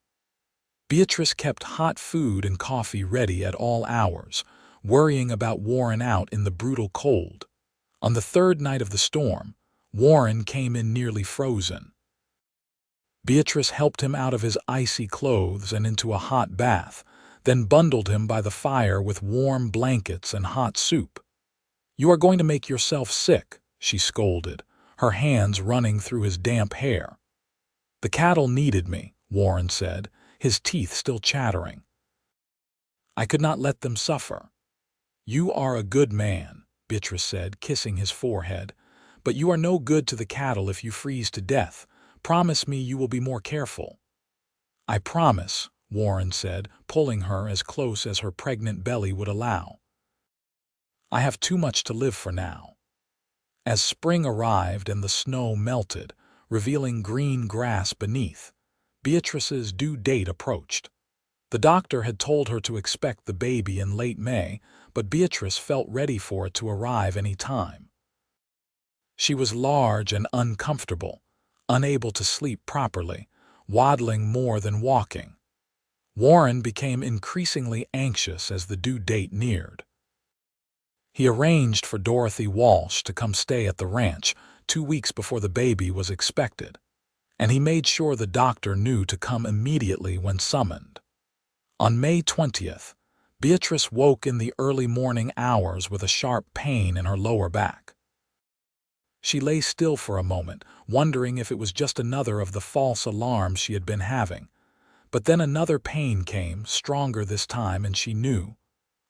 Beatrice kept hot food and coffee ready at all hours, worrying about Warren out in the brutal cold. On the 3rd night of the storm, Warren came in nearly frozen. Beatrice helped him out of his icy clothes and into a hot bath, then bundled him by the fire with warm blankets and hot soup. You are going to make yourself sick, she scolded, her hands running through his damp hair. The cattle needed me, Warren said, his teeth still chattering. I could not let them suffer. You are a good man, Beatrice said, kissing his forehead, but you are no good to the cattle if you freeze to death. Promise me you will be more careful. I promise, Warren said, pulling her as close as her pregnant belly would allow. I have too much to live for now. As spring arrived and the snow melted, revealing green grass beneath, Beatrice's due date approached. The doctor had told her to expect the baby in late May, but Beatrice felt ready for it to arrive any time. She was large and uncomfortable, unable to sleep properly, waddling more than walking. Warren became increasingly anxious as the due date neared. He arranged for Dorothy Walsh to come stay at the ranch 2 weeks before the baby was expected, and he made sure the doctor knew to come immediately when summoned. On May 20th, Beatrice woke in the early morning hours with a sharp pain in her lower back. She lay still for a moment, wondering if it was just another of the false alarms she had been having. But then another pain came, stronger this time, and she knew.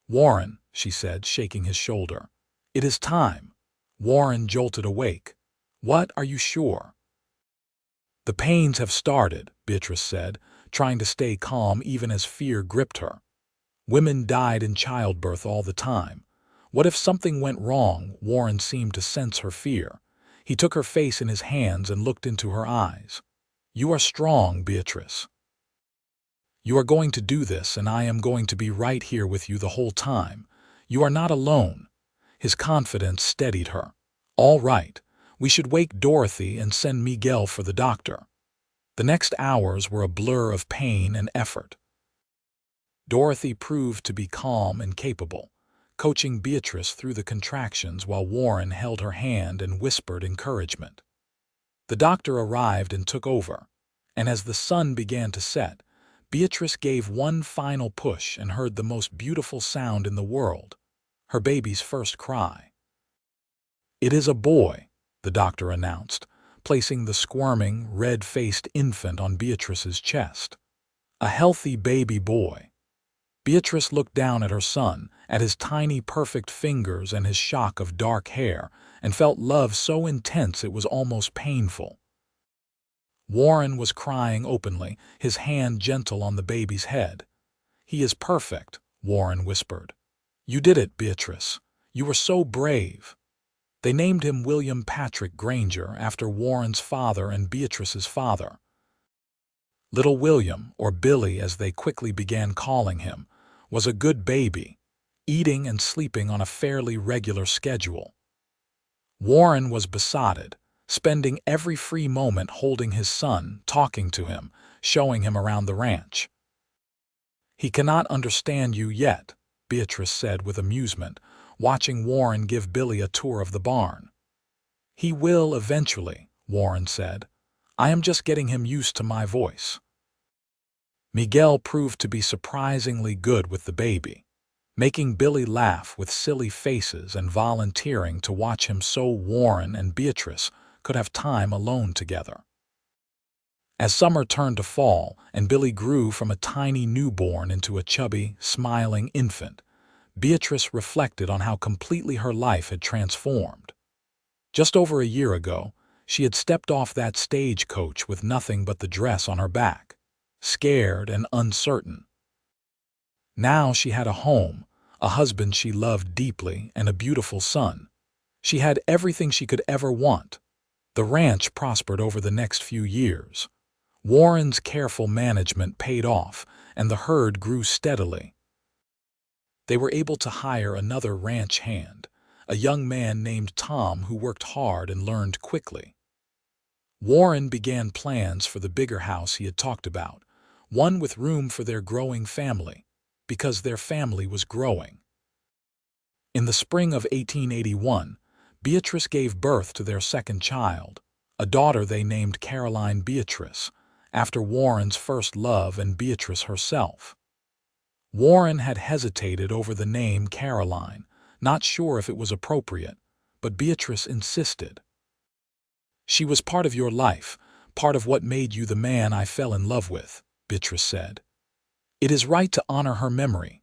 Warren, she said, shaking his shoulder. It is time. Warren jolted awake. What, are you sure? The pains have started, Beatrice said, trying to stay calm even as fear gripped her. Women died in childbirth all the time. What if something went wrong? Warren seemed to sense her fear. He took her face in his hands and looked into her eyes. You are strong, Beatrice. You are going to do this, and I am going to be right here with you the whole time. You are not alone." His confidence steadied her. "All right, we should wake Dorothy and send Miguel for the doctor." The next hours were a blur of pain and effort. Dorothy proved to be calm and capable, coaching Beatrice through the contractions while Warren held her hand and whispered encouragement. The doctor arrived and took over, and as the sun began to set, Beatrice gave one final push and heard the most beautiful sound in the world, her baby's first cry. "It is a boy," the doctor announced, placing the squirming, red-faced infant on Beatrice's chest. "A healthy baby boy." Beatrice looked down at her son, at his tiny, perfect fingers and his shock of dark hair, and felt love so intense it was almost painful. Warren was crying openly, his hand gentle on the baby's head. "He is perfect," Warren whispered. "You did it, Beatrice. You were so brave." They named him William Patrick Granger after Warren's father and Beatrice's father. Little William, or Billy as they quickly began calling him, was a good baby, eating and sleeping on a fairly regular schedule. Warren was besotted, spending every free moment holding his son, talking to him, showing him around the ranch. "He cannot understand you yet," Beatrice said with amusement, watching Warren give Billy a tour of the barn. "He will eventually," Warren said. "I am just getting him used to my voice." Miguel proved to be surprisingly good with the baby, making Billy laugh with silly faces and volunteering to watch him so Warren and Beatrice could have time alone together. As summer turned to fall and Billy grew from a tiny newborn into a chubby, smiling infant, Beatrice reflected on how completely her life had transformed. Just over a year ago, she had stepped off that stagecoach with nothing but the dress on her back, scared and uncertain. Now she had a home, a husband she loved deeply, and a beautiful son. She had everything she could ever want. The ranch prospered over the next few years. Warren's careful management paid off, and the herd grew steadily. They were able to hire another ranch hand, a young man named Tom who worked hard and learned quickly. Warren began plans for the bigger house he had talked about, one with room for their growing family, because their family was growing. In the spring of 1881, Beatrice gave birth to their second child, a daughter they named Caroline Beatrice, after Warren's first love and Beatrice herself. Warren had hesitated over the name Caroline, not sure if it was appropriate, but Beatrice insisted. "She was part of your life, part of what made you the man I fell in love with," Beatrice said. "It is right to honor her memory."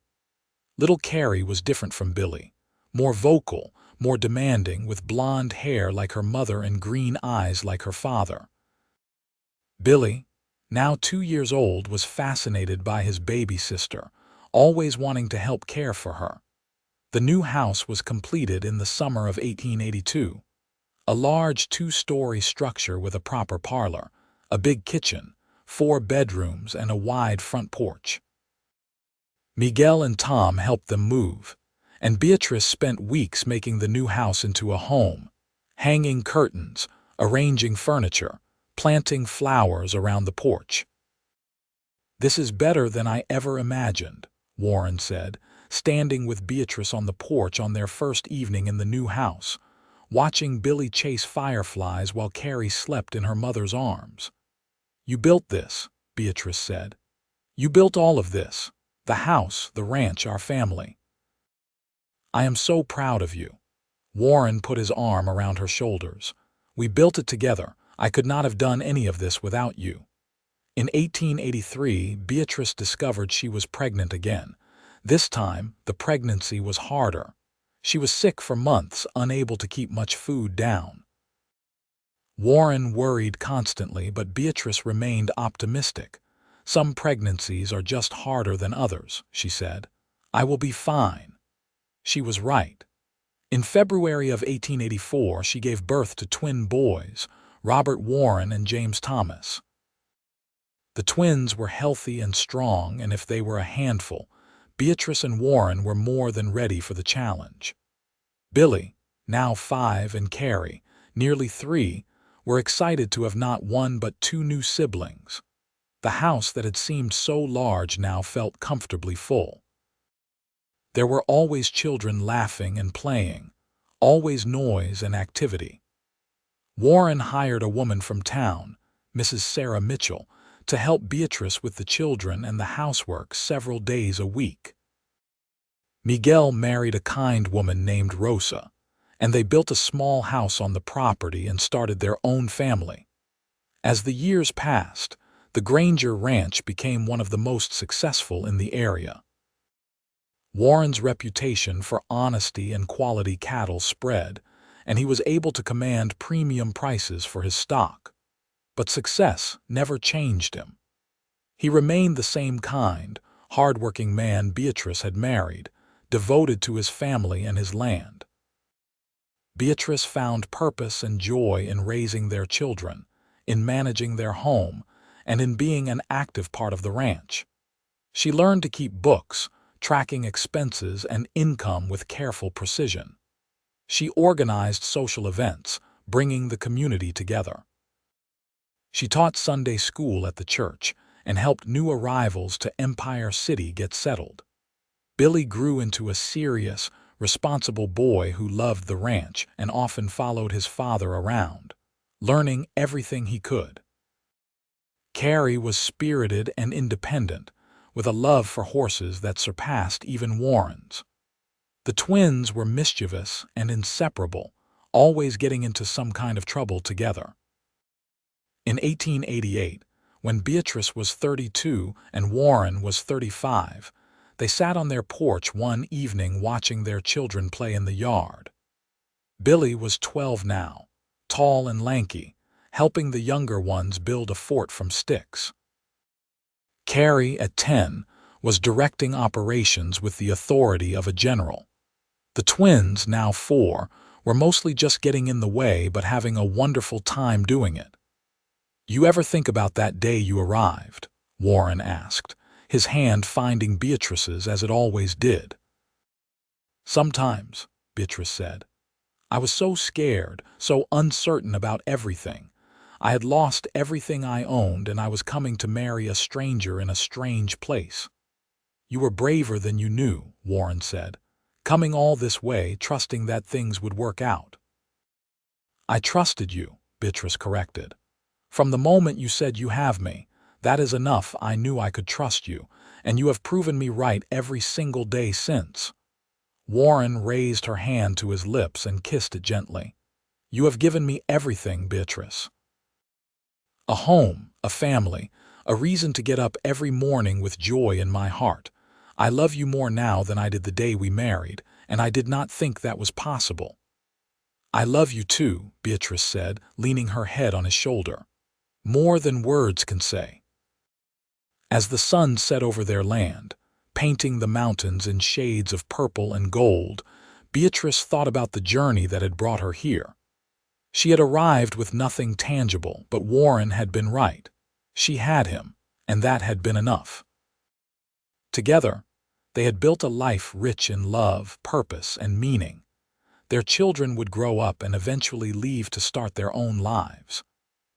Little Carrie was different from Billy, more vocal, more demanding, with blonde hair like her mother and green eyes like her father. Billy, now 2 years old, was fascinated by his baby sister, always wanting to help care for her. The new house was completed in the summer of 1882, a large 2-story structure with a proper parlor, a big kitchen, 4 bedrooms, and a wide front porch. Miguel and Tom helped them move, and Beatrice spent weeks making the new house into a home, hanging curtains, arranging furniture, planting flowers around the porch. "This is better than I ever imagined," Warren said, standing with Beatrice on the porch on their first evening in the new house, watching Billy chase fireflies while Carrie slept in her mother's arms. "You built this," Beatrice said. "You built all of this, the house, the ranch, our family." "I am so proud of you." Warren put his arm around her shoulders. "We built it together. I could not have done any of this without you." In 1883, Beatrice discovered she was pregnant again. This time, the pregnancy was harder. She was sick for months, unable to keep much food down. Warren worried constantly, but Beatrice remained optimistic. "Some pregnancies are just harder than others," she said. "I will be fine." She was right. In February of 1884, she gave birth to twin boys, Robert Warren and James Thomas. The twins were healthy and strong, and if they were a handful, Beatrice and Warren were more than ready for the challenge. Billy, now 5, and Carrie, nearly 3, were excited to have not one but 2 new siblings. The house that had seemed so large now felt comfortably full. There were always children laughing and playing, always noise and activity. Warren hired a woman from town, Mrs. Sarah Mitchell, to help Beatrice with the children and the housework several days a week. Miguel married a kind woman named Rosa, and they built a small house on the property and started their own family. As the years passed, the Granger Ranch became one of the most successful in the area. Warren's reputation for honesty and quality cattle spread, and he was able to command premium prices for his stock. But success never changed him. He remained the same kind, hard-working man Beatrice had married, devoted to his family and his land. Beatrice found purpose and joy in raising their children, in managing their home, and in being an active part of the ranch. She learned to keep books, tracking expenses and income with careful precision. She organized social events, bringing the community together. She taught Sunday school at the church and helped new arrivals to Empire City get settled. Billy grew into a serious, responsible boy who loved the ranch and often followed his father around, learning everything he could. Carrie was spirited and independent, with a love for horses that surpassed even Warren's. The twins were mischievous and inseparable, always getting into some kind of trouble together. In 1888, when Beatrice was 32 and Warren was 35, they sat on their porch one evening watching their children play in the yard. Billy was 12 now, tall and lanky, helping the younger ones build a fort from sticks. Carrie, at 10, was directing operations with the authority of a general. The twins, now 4, were mostly just getting in the way but having a wonderful time doing it. "You ever think about that day you arrived?" Warren asked, his hand finding Beatrice's as it always did. "Sometimes," Beatrice said. "I was so scared, so uncertain about everything. I had lost everything I owned and I was coming to marry a stranger in a strange place." "You were braver than you knew," Warren said, "coming all this way, trusting that things would work out." "I trusted you," Beatrice corrected. "From the moment you said you have me, that is enough. I knew I could trust you, and you have proven me right every single day since." Warren raised her hand to his lips and kissed it gently. "You have given me everything, Beatrice. A home, a family, a reason to get up every morning with joy in my heart. I love you more now than I did the day we married, and I did not think that was possible." "I love you too," Beatrice said, leaning her head on his shoulder. "More than words can say." As the sun set over their land, painting the mountains in shades of purple and gold, Beatrice thought about the journey that had brought her here. She had arrived with nothing tangible, but Warren had been right. She had him, and that had been enough. Together, they had built a life rich in love, purpose, and meaning. Their children would grow up and eventually leave to start their own lives.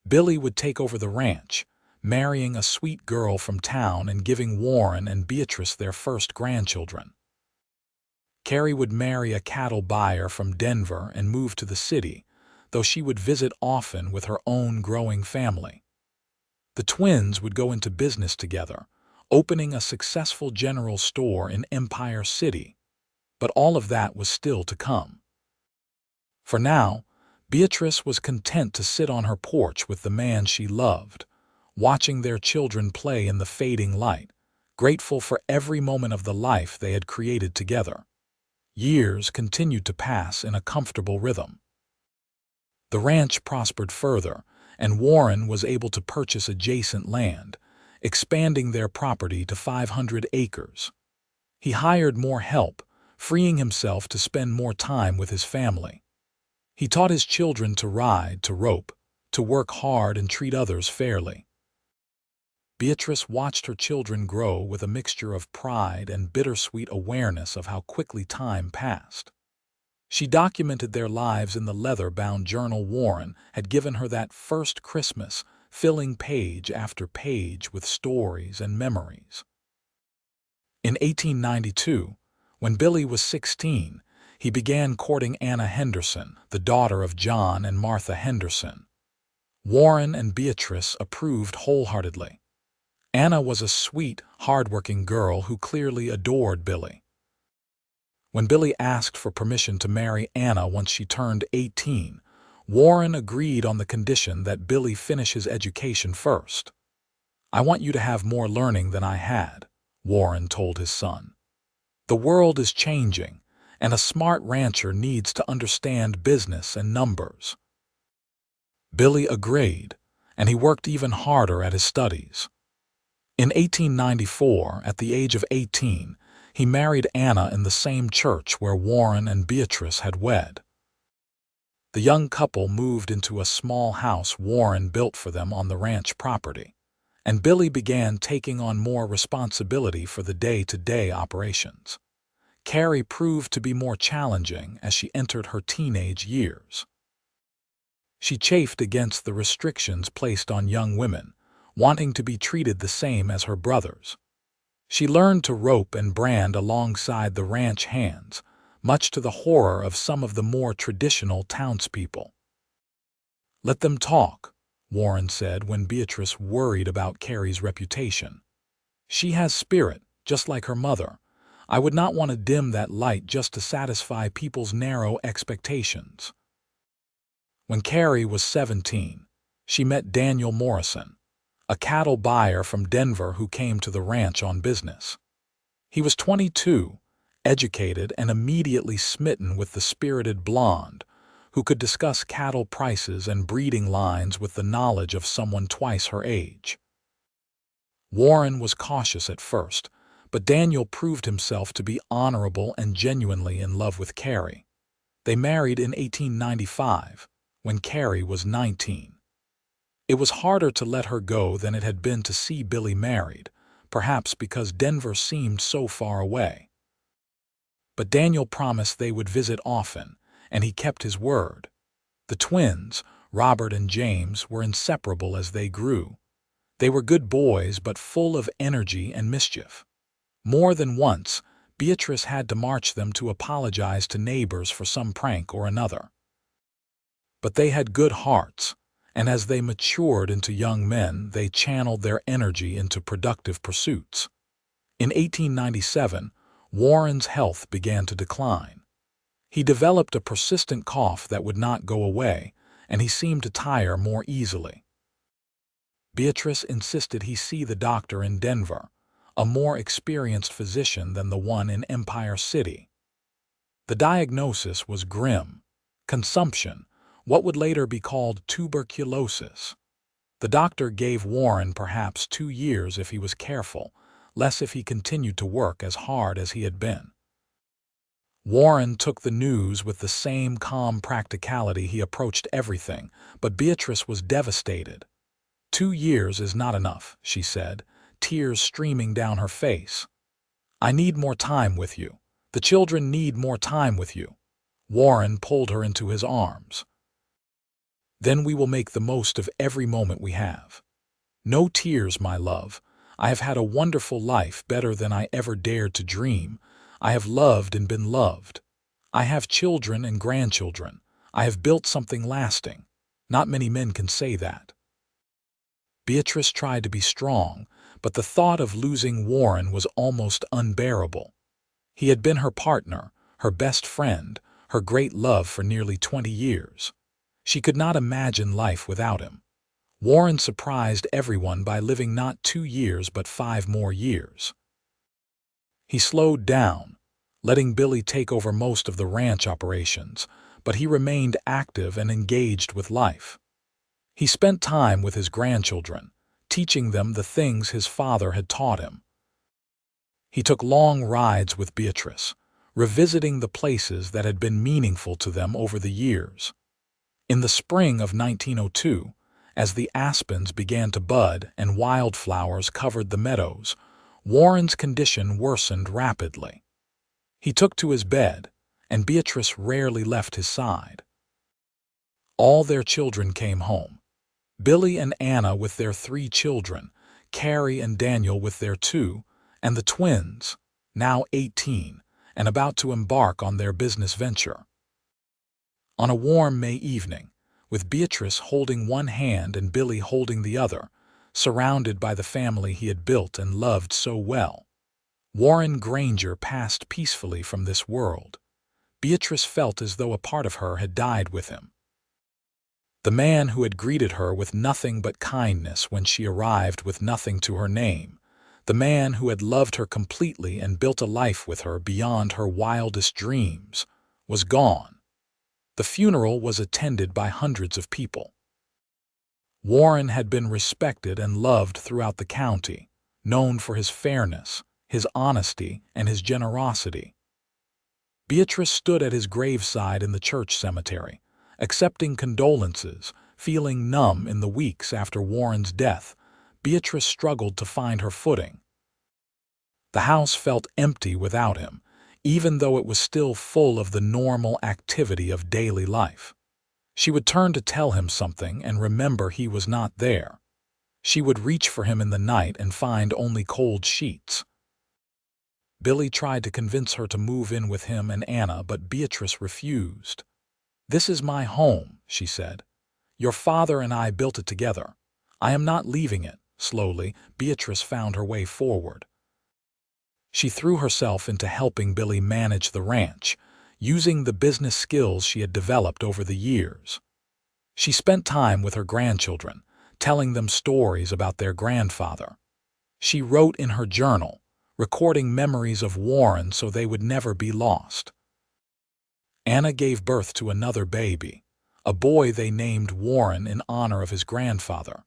Billy would take over the ranch, marrying a sweet girl from town and giving Warren and Beatrice their first grandchildren. Carrie would marry a cattle buyer from Denver and move to the city, though she would visit often with her own growing family. The twins would go into business together, opening a successful general store in Empire City. But all of that was still to come. For now, Beatrice was content to sit on her porch with the man she loved, watching their children play in the fading light, grateful for every moment of the life they had created together. Years continued to pass in a comfortable rhythm. The ranch prospered further, and Warren was able to purchase adjacent land, expanding their property to 500 acres. He hired more help, freeing himself to spend more time with his family. He taught his children to ride, to rope, to work hard and treat others fairly. Beatrice watched her children grow with a mixture of pride and bittersweet awareness of how quickly time passed. She documented their lives in the leather-bound journal Warren had given her that first Christmas, filling page after page with stories and memories. In 1892, when Billy was 16, he began courting Anna Henderson, the daughter of John and Martha Henderson. Warren and Beatrice approved wholeheartedly. Anna was a sweet, hard-working girl who clearly adored Billy. When Billy asked for permission to marry Anna once she turned 18, Warren agreed on the condition that Billy finish his education first. "I want you to have more learning than I had," Warren told his son. "The world is changing, and a smart rancher needs to understand business and numbers." Billy agreed, and he worked even harder at his studies. In 1894, at the age of 18, he married Anna in the same church where Warren and Beatrice had wed. The young couple moved into a small house Warren built for them on the ranch property, and Billy began taking on more responsibility for the day-to-day operations. Carrie proved to be more challenging as she entered her teenage years. She chafed against the restrictions placed on young women, wanting to be treated the same as her brothers. She learned to rope and brand alongside the ranch hands, much to the horror of some of the more traditional townspeople. "Let them talk," Warren said when Beatrice worried about Carrie's reputation. "She has spirit, just like her mother. I would not want to dim that light just to satisfy people's narrow expectations." When Carrie was 17, she met Daniel Morrison, a cattle buyer from Denver who came to the ranch on business. He was 22, educated and immediately smitten with the spirited blonde, who could discuss cattle prices and breeding lines with the knowledge of someone twice her age. Warren was cautious at first, but Daniel proved himself to be honorable and genuinely in love with Carrie. They married in 1895, when Carrie was 19. It was harder to let her go than it had been to see Billy married, perhaps because Denver seemed so far away. But Daniel promised they would visit often, and he kept his word. The twins, Robert and James, were inseparable as they grew. They were good boys but full of energy and mischief. More than once, Beatrice had to march them to apologize to neighbors for some prank or another. But they had good hearts, and as they matured into young men, they channeled their energy into productive pursuits. In 1897, Warren's health began to decline. He developed a persistent cough that would not go away, and he seemed to tire more easily. Beatrice insisted he see the doctor in Denver, a more experienced physician than the one in Empire City. The diagnosis was grim: consumption, what would later be called tuberculosis. The doctor gave Warren perhaps 2 years if he was careful, less if he continued to work as hard as he had been. Warren took the news with the same calm practicality he approached everything, but Beatrice was devastated. 2 years is not enough, she said, tears streaming down her face. "I need more time with you. The children need more time with you." Warren pulled her into his arms. "Then we will make the most of every moment we have. No tears, my love. I have had a wonderful life, better than I ever dared to dream. I have loved and been loved. I have children and grandchildren. I have built something lasting. Not many men can say that." Beatrice tried to be strong, but the thought of losing Warren was almost unbearable. He had been her partner, her best friend, her great love for nearly 20 years. She could not imagine life without him. Warren surprised everyone by living not 2 years but 5 more years. He slowed down, letting Billy take over most of the ranch operations, but he remained active and engaged with life. He spent time with his grandchildren, teaching them the things his father had taught him. He took long rides with Beatrice, revisiting the places that had been meaningful to them over the years. In the spring of 1902, As the aspens began to bud and wildflowers covered the meadows, Warren's condition worsened rapidly. He took to his bed, and Beatrice rarely left his side. All their children came home. Billy and Anna with their 3 children, Carrie and Daniel with their 2, and the twins, now 18, and about to embark on their business venture. On a warm May evening, with Beatrice holding one hand and Billy holding the other, surrounded by the family he had built and loved so well, Warren Granger passed peacefully from this world. Beatrice felt as though a part of her had died with him. The man who had greeted her with nothing but kindness when she arrived with nothing to her name, the man who had loved her completely and built a life with her beyond her wildest dreams, was gone. The funeral was attended by hundreds of people. Warren had been respected and loved throughout the county, known for his fairness, his honesty, and his generosity. Beatrice stood at his graveside in the church cemetery, accepting condolences, feeling numb in the weeks after Warren's death. Beatrice struggled to find her footing. The house felt empty without him, even though it was still full of the normal activity of daily life. She would turn to tell him something and remember he was not there. She would reach for him in the night and find only cold sheets. Billy tried to convince her to move in with him and Anna, but Beatrice refused. "This is my home," she said. "Your father and I built it together. I am not leaving it." Slowly, Beatrice found her way forward. She threw herself into helping Billy manage the ranch, using the business skills she had developed over the years. She spent time with her grandchildren, telling them stories about their grandfather. She wrote in her journal, recording memories of Warren so they would never be lost. Anna gave birth to another baby, a boy they named Warren in honor of his grandfather.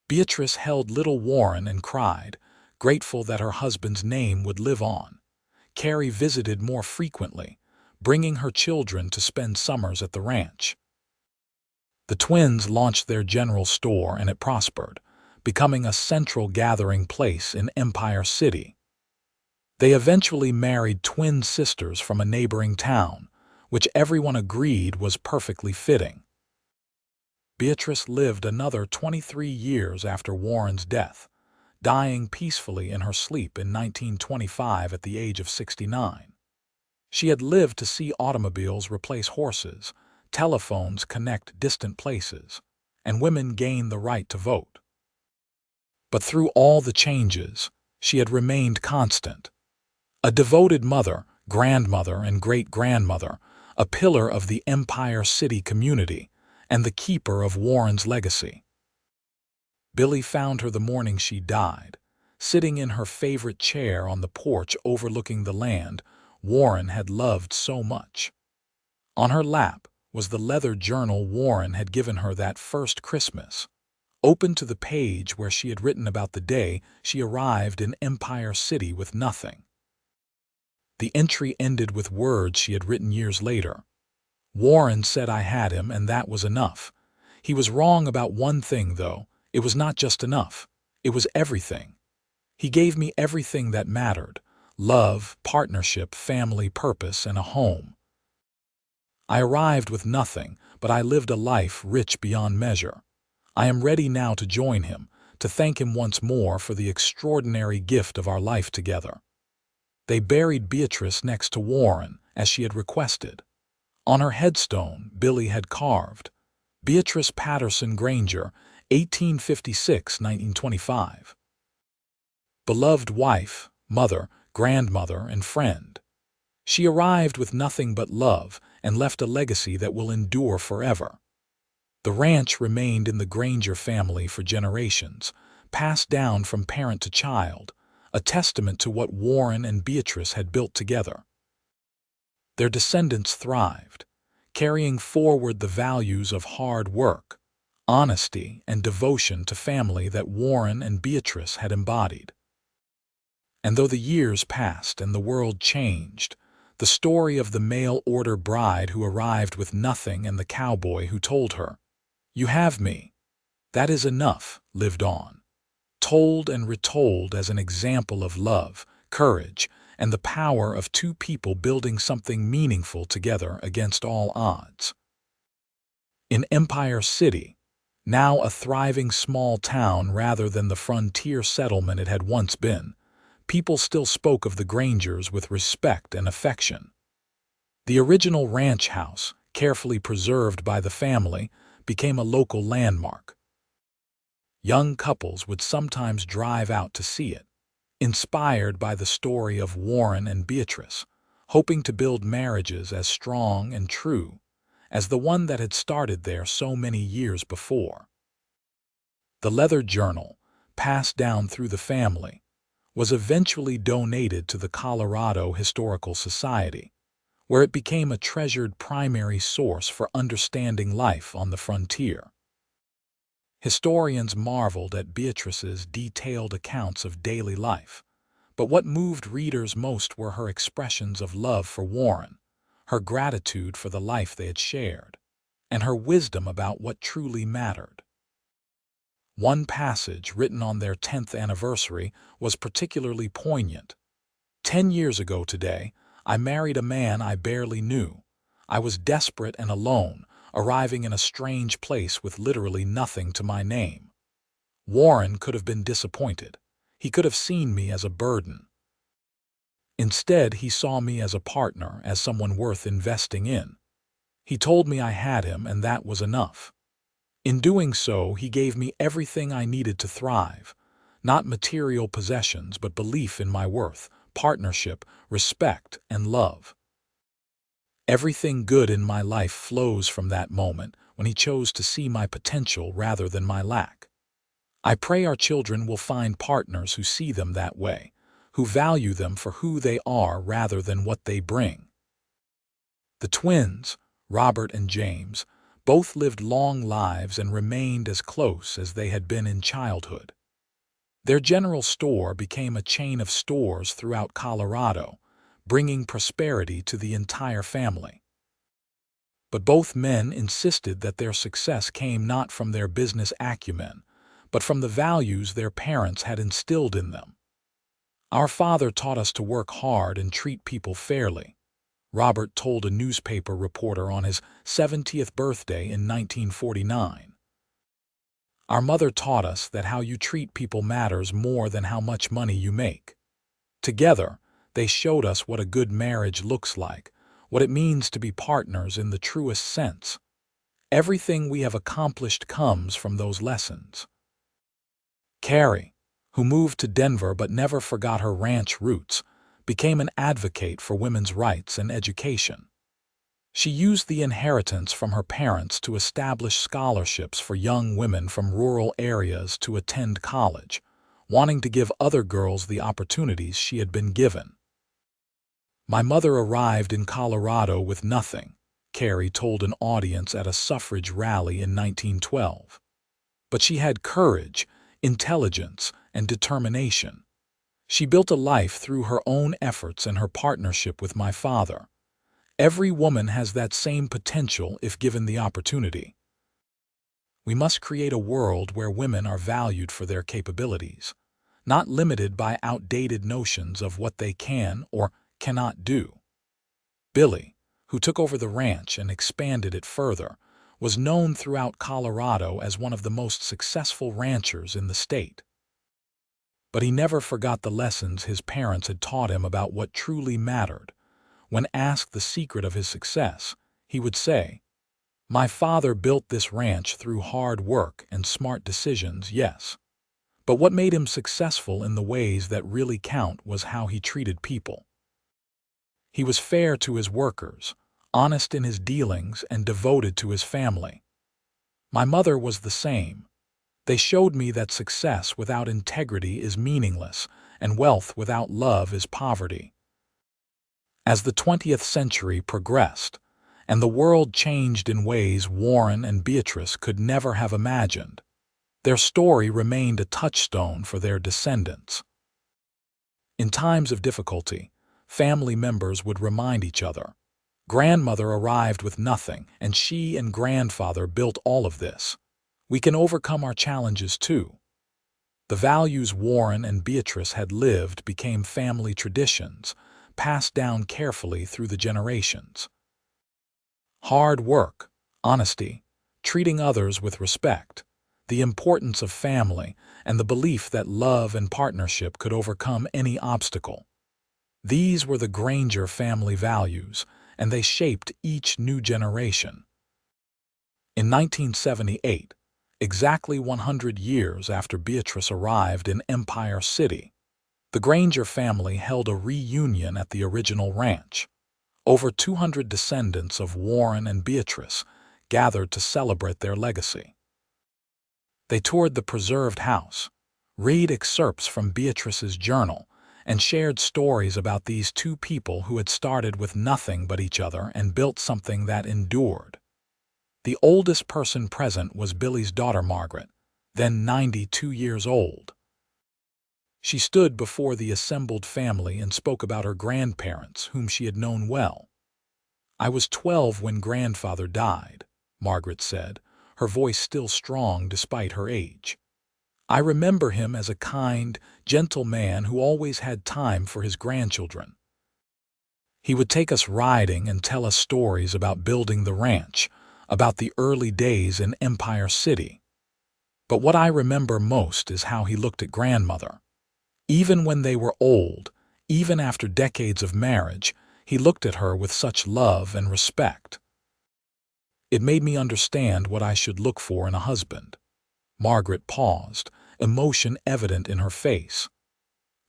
Beatrice held little Warren and cried, grateful that her husband's name would live on. Carrie visited more frequently, bringing her children to spend summers at the ranch. The twins launched their general store and it prospered, becoming a central gathering place in Empire City. They eventually married twin sisters from a neighboring town, which everyone agreed was perfectly fitting. Beatrice lived another 23 years after Warren's death, dying peacefully in her sleep in 1925 at the age of 69. She had lived to see automobiles replace horses, telephones connect distant places, and women gain the right to vote. But through all the changes, she had remained constant. A devoted mother, grandmother, and great-grandmother, a pillar of the Empire City community, and the keeper of Warren's legacy. Billy found her the morning she died, sitting in her favorite chair on the porch overlooking the land Warren had loved so much. On her lap was the leather journal Warren had given her that first Christmas, open to the page where she had written about the day she arrived in Empire City with nothing. The entry ended with words she had written years later. "Warren said I had him and that was enough. He was wrong about one thing, though. It was not just enough. It was everything. He gave me everything that mattered: love, partnership, family, purpose, and a home. I arrived with nothing, but I lived a life rich beyond measure. I am ready now to join him, to thank him once more for the extraordinary gift of our life together." They buried Beatrice next to Warren, as she had requested. On her headstone, Billy had carved, "Beatrice Patterson Granger, 1856–1925. Beloved wife, mother, grandmother, and friend. She arrived with nothing but love and left a legacy that will endure forever." The ranch remained in the Granger family for generations, passed down from parent to child, a testament to what Warren and Beatrice had built together. Their descendants thrived, carrying forward the values of hard work, honesty, and devotion to family that Warren and Beatrice had embodied. And though the years passed and the world changed, the story of the mail-order bride who arrived with nothing and the cowboy who told her, "You have me," That Is Enough lived on, told and retold as an example of love, courage, and the power of two people building something meaningful together against all odds. In Empire City, now a thriving small town rather than the frontier settlement it had once been, people still spoke of the Grangers with respect and affection. The original ranch house, carefully preserved by the family, became a local landmark. Young couples would sometimes drive out to see it, inspired by the story of Warren and Beatrice, hoping to build marriages as strong and true as the one that had started there so many years before. The leather journal, passed down through the family, was eventually donated to the Colorado Historical Society, where it became a treasured primary source for understanding life on the frontier. Historians marveled at Beatrice's detailed accounts of daily life, but what moved readers most were her expressions of love for Warren, her gratitude for the life they had shared, and her wisdom about what truly mattered. One passage written on their 10th anniversary was particularly poignant. 10 years ago today, I married a man I barely knew. I was desperate and alone, arriving in a strange place with literally nothing to my name. Warren could have been disappointed. He could have seen me as a burden. Instead, he saw me as a partner, as someone worth investing in. He told me I had him, and that was enough. In doing so, he gave me everything I needed to thrive, not material possessions, but belief in my worth, partnership, respect, and love. Everything good in my life flows from that moment when he chose to see my potential rather than my lack. I pray our children will find partners who see them that way, who value them for who they are rather than what they bring. The twins, Robert and James, both lived long lives and remained as close as they had been in childhood. Their general store became a chain of stores throughout Colorado, bringing prosperity to the entire family. But both men insisted that their success came not from their business acumen, but from the values their parents had instilled in them. "Our father taught us to work hard and treat people fairly," Robert told a newspaper reporter on his 70th birthday in 1949. "Our mother taught us that how you treat people matters more than how much money you make." Together, they showed us what a good marriage looks like, what it means to be partners in the truest sense. Everything we have accomplished comes from those lessons. Carrie, who moved to Denver but never forgot her ranch roots, became an advocate for women's rights and education. She used the inheritance from her parents to establish scholarships for young women from rural areas to attend college, wanting to give other girls the opportunities she had been given. "My mother arrived in Colorado with nothing," Carrie told an audience at a suffrage rally in 1912. "But she had courage, intelligence, and determination. She built a life through her own efforts and her partnership with my father. Every woman has that same potential if given the opportunity. We must create a world where women are valued for their capabilities, not limited by outdated notions of what they can or cannot do." Billy, who took over the ranch and expanded it further, was known throughout Colorado as one of the most successful ranchers in the state. But he never forgot the lessons his parents had taught him about what truly mattered. When asked the secret of his success, he would say, "My father built this ranch through hard work and smart decisions, yes. But what made him successful in the ways that really count was how he treated people. He was fair to his workers, honest in his dealings, and devoted to his family. My mother was the same. They showed me that success without integrity is meaningless, and wealth without love is poverty." As the 20th century progressed, and the world changed in ways Warren and Beatrice could never have imagined, their story remained a touchstone for their descendants. In times of difficulty, family members would remind each other. Grandmother arrived with nothing, and she and grandfather built all of this. We can overcome our challenges too. The values Warren and Beatrice had lived became family traditions, passed down carefully through the generations. Hard work, honesty, treating others with respect, the importance of family, and the belief that love and partnership could overcome any obstacle. These were the Granger family values, and they shaped each new generation. In 1978, exactly 100 years after Beatrice arrived in Empire City, the Granger family held a reunion at the original ranch. Over 200 descendants of Warren and Beatrice gathered to celebrate their legacy. They toured the preserved house, read excerpts from Beatrice's journal, and shared stories about these two people who had started with nothing but each other and built something that endured. The oldest person present was Billy's daughter Margaret, then 92 years old. She stood before the assembled family and spoke about her grandparents, whom she had known well. "I was 12 when grandfather died," Margaret said, her voice still strong despite her age. "I remember him as a kind, gentle man who always had time for his grandchildren. He would take us riding and tell us stories about building the ranch, about the early days in Empire City. But what I remember most is how he looked at grandmother. Even when they were old, even after decades of marriage, he looked at her with such love and respect. It made me understand what I should look for in a husband." Margaret paused, emotion evident in her face.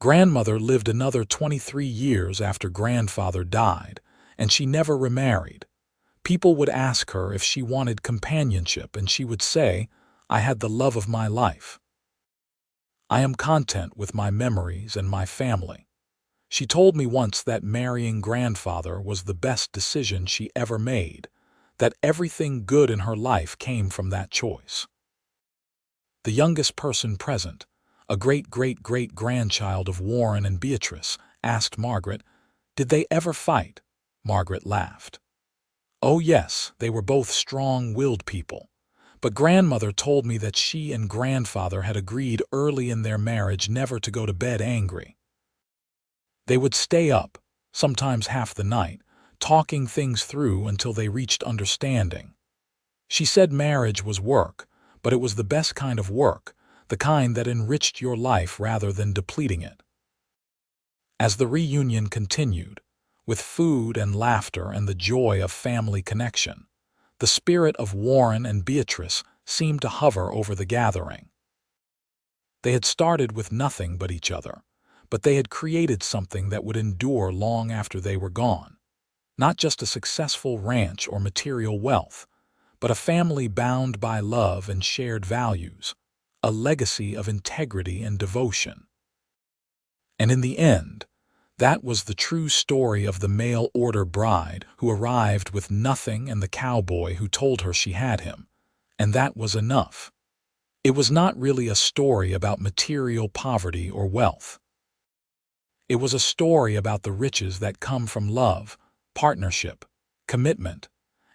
Grandmother lived another 23 years after grandfather died, and she never remarried. People would ask her if she wanted companionship, and she would say, "I had the love of my life. I am content with my memories and my family." She told me once that marrying grandfather was the best decision she ever made, that everything good in her life came from that choice. The youngest person present, a great-great-great-grandchild of Warren and Beatrice, asked Margaret, "Did they ever fight?" Margaret laughed. "Oh yes, they were both strong-willed people. But grandmother told me that she and grandfather had agreed early in their marriage never to go to bed angry. They would stay up, sometimes half the night, talking things through until they reached understanding. She said marriage was work, but it was the best kind of work, the kind that enriched your life rather than depleting it." As the reunion continued, with food and laughter and the joy of family connection, the spirit of Warren and Beatrice seemed to hover over the gathering. They had started with nothing but each other, but they had created something that would endure long after they were gone. Not just a successful ranch or material wealth, but a family bound by love and shared values, a legacy of integrity and devotion. And in the end, that was the true story of the mail-order bride who arrived with nothing and the cowboy who told her she had him, and that was enough. It was not really a story about material poverty or wealth. It was a story about the riches that come from love, partnership, commitment,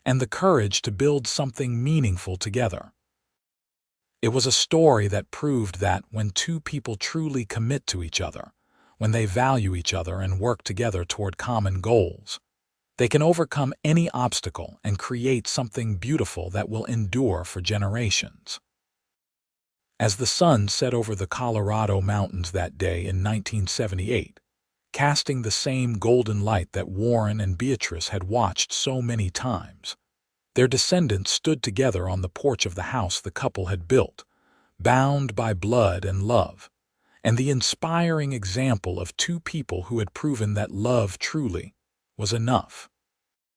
and the courage to build something meaningful together. It was a story that proved that when two people truly commit to each other, when they value each other and work together toward common goals, they can overcome any obstacle and create something beautiful that will endure for generations. As the sun set over the Colorado mountains that day in 1978, casting the same golden light that Warren and Beatrice had watched so many times, their descendants stood together on the porch of the house the couple had built, bound by blood and love, and the inspiring example of two people who had proven that love truly was enough.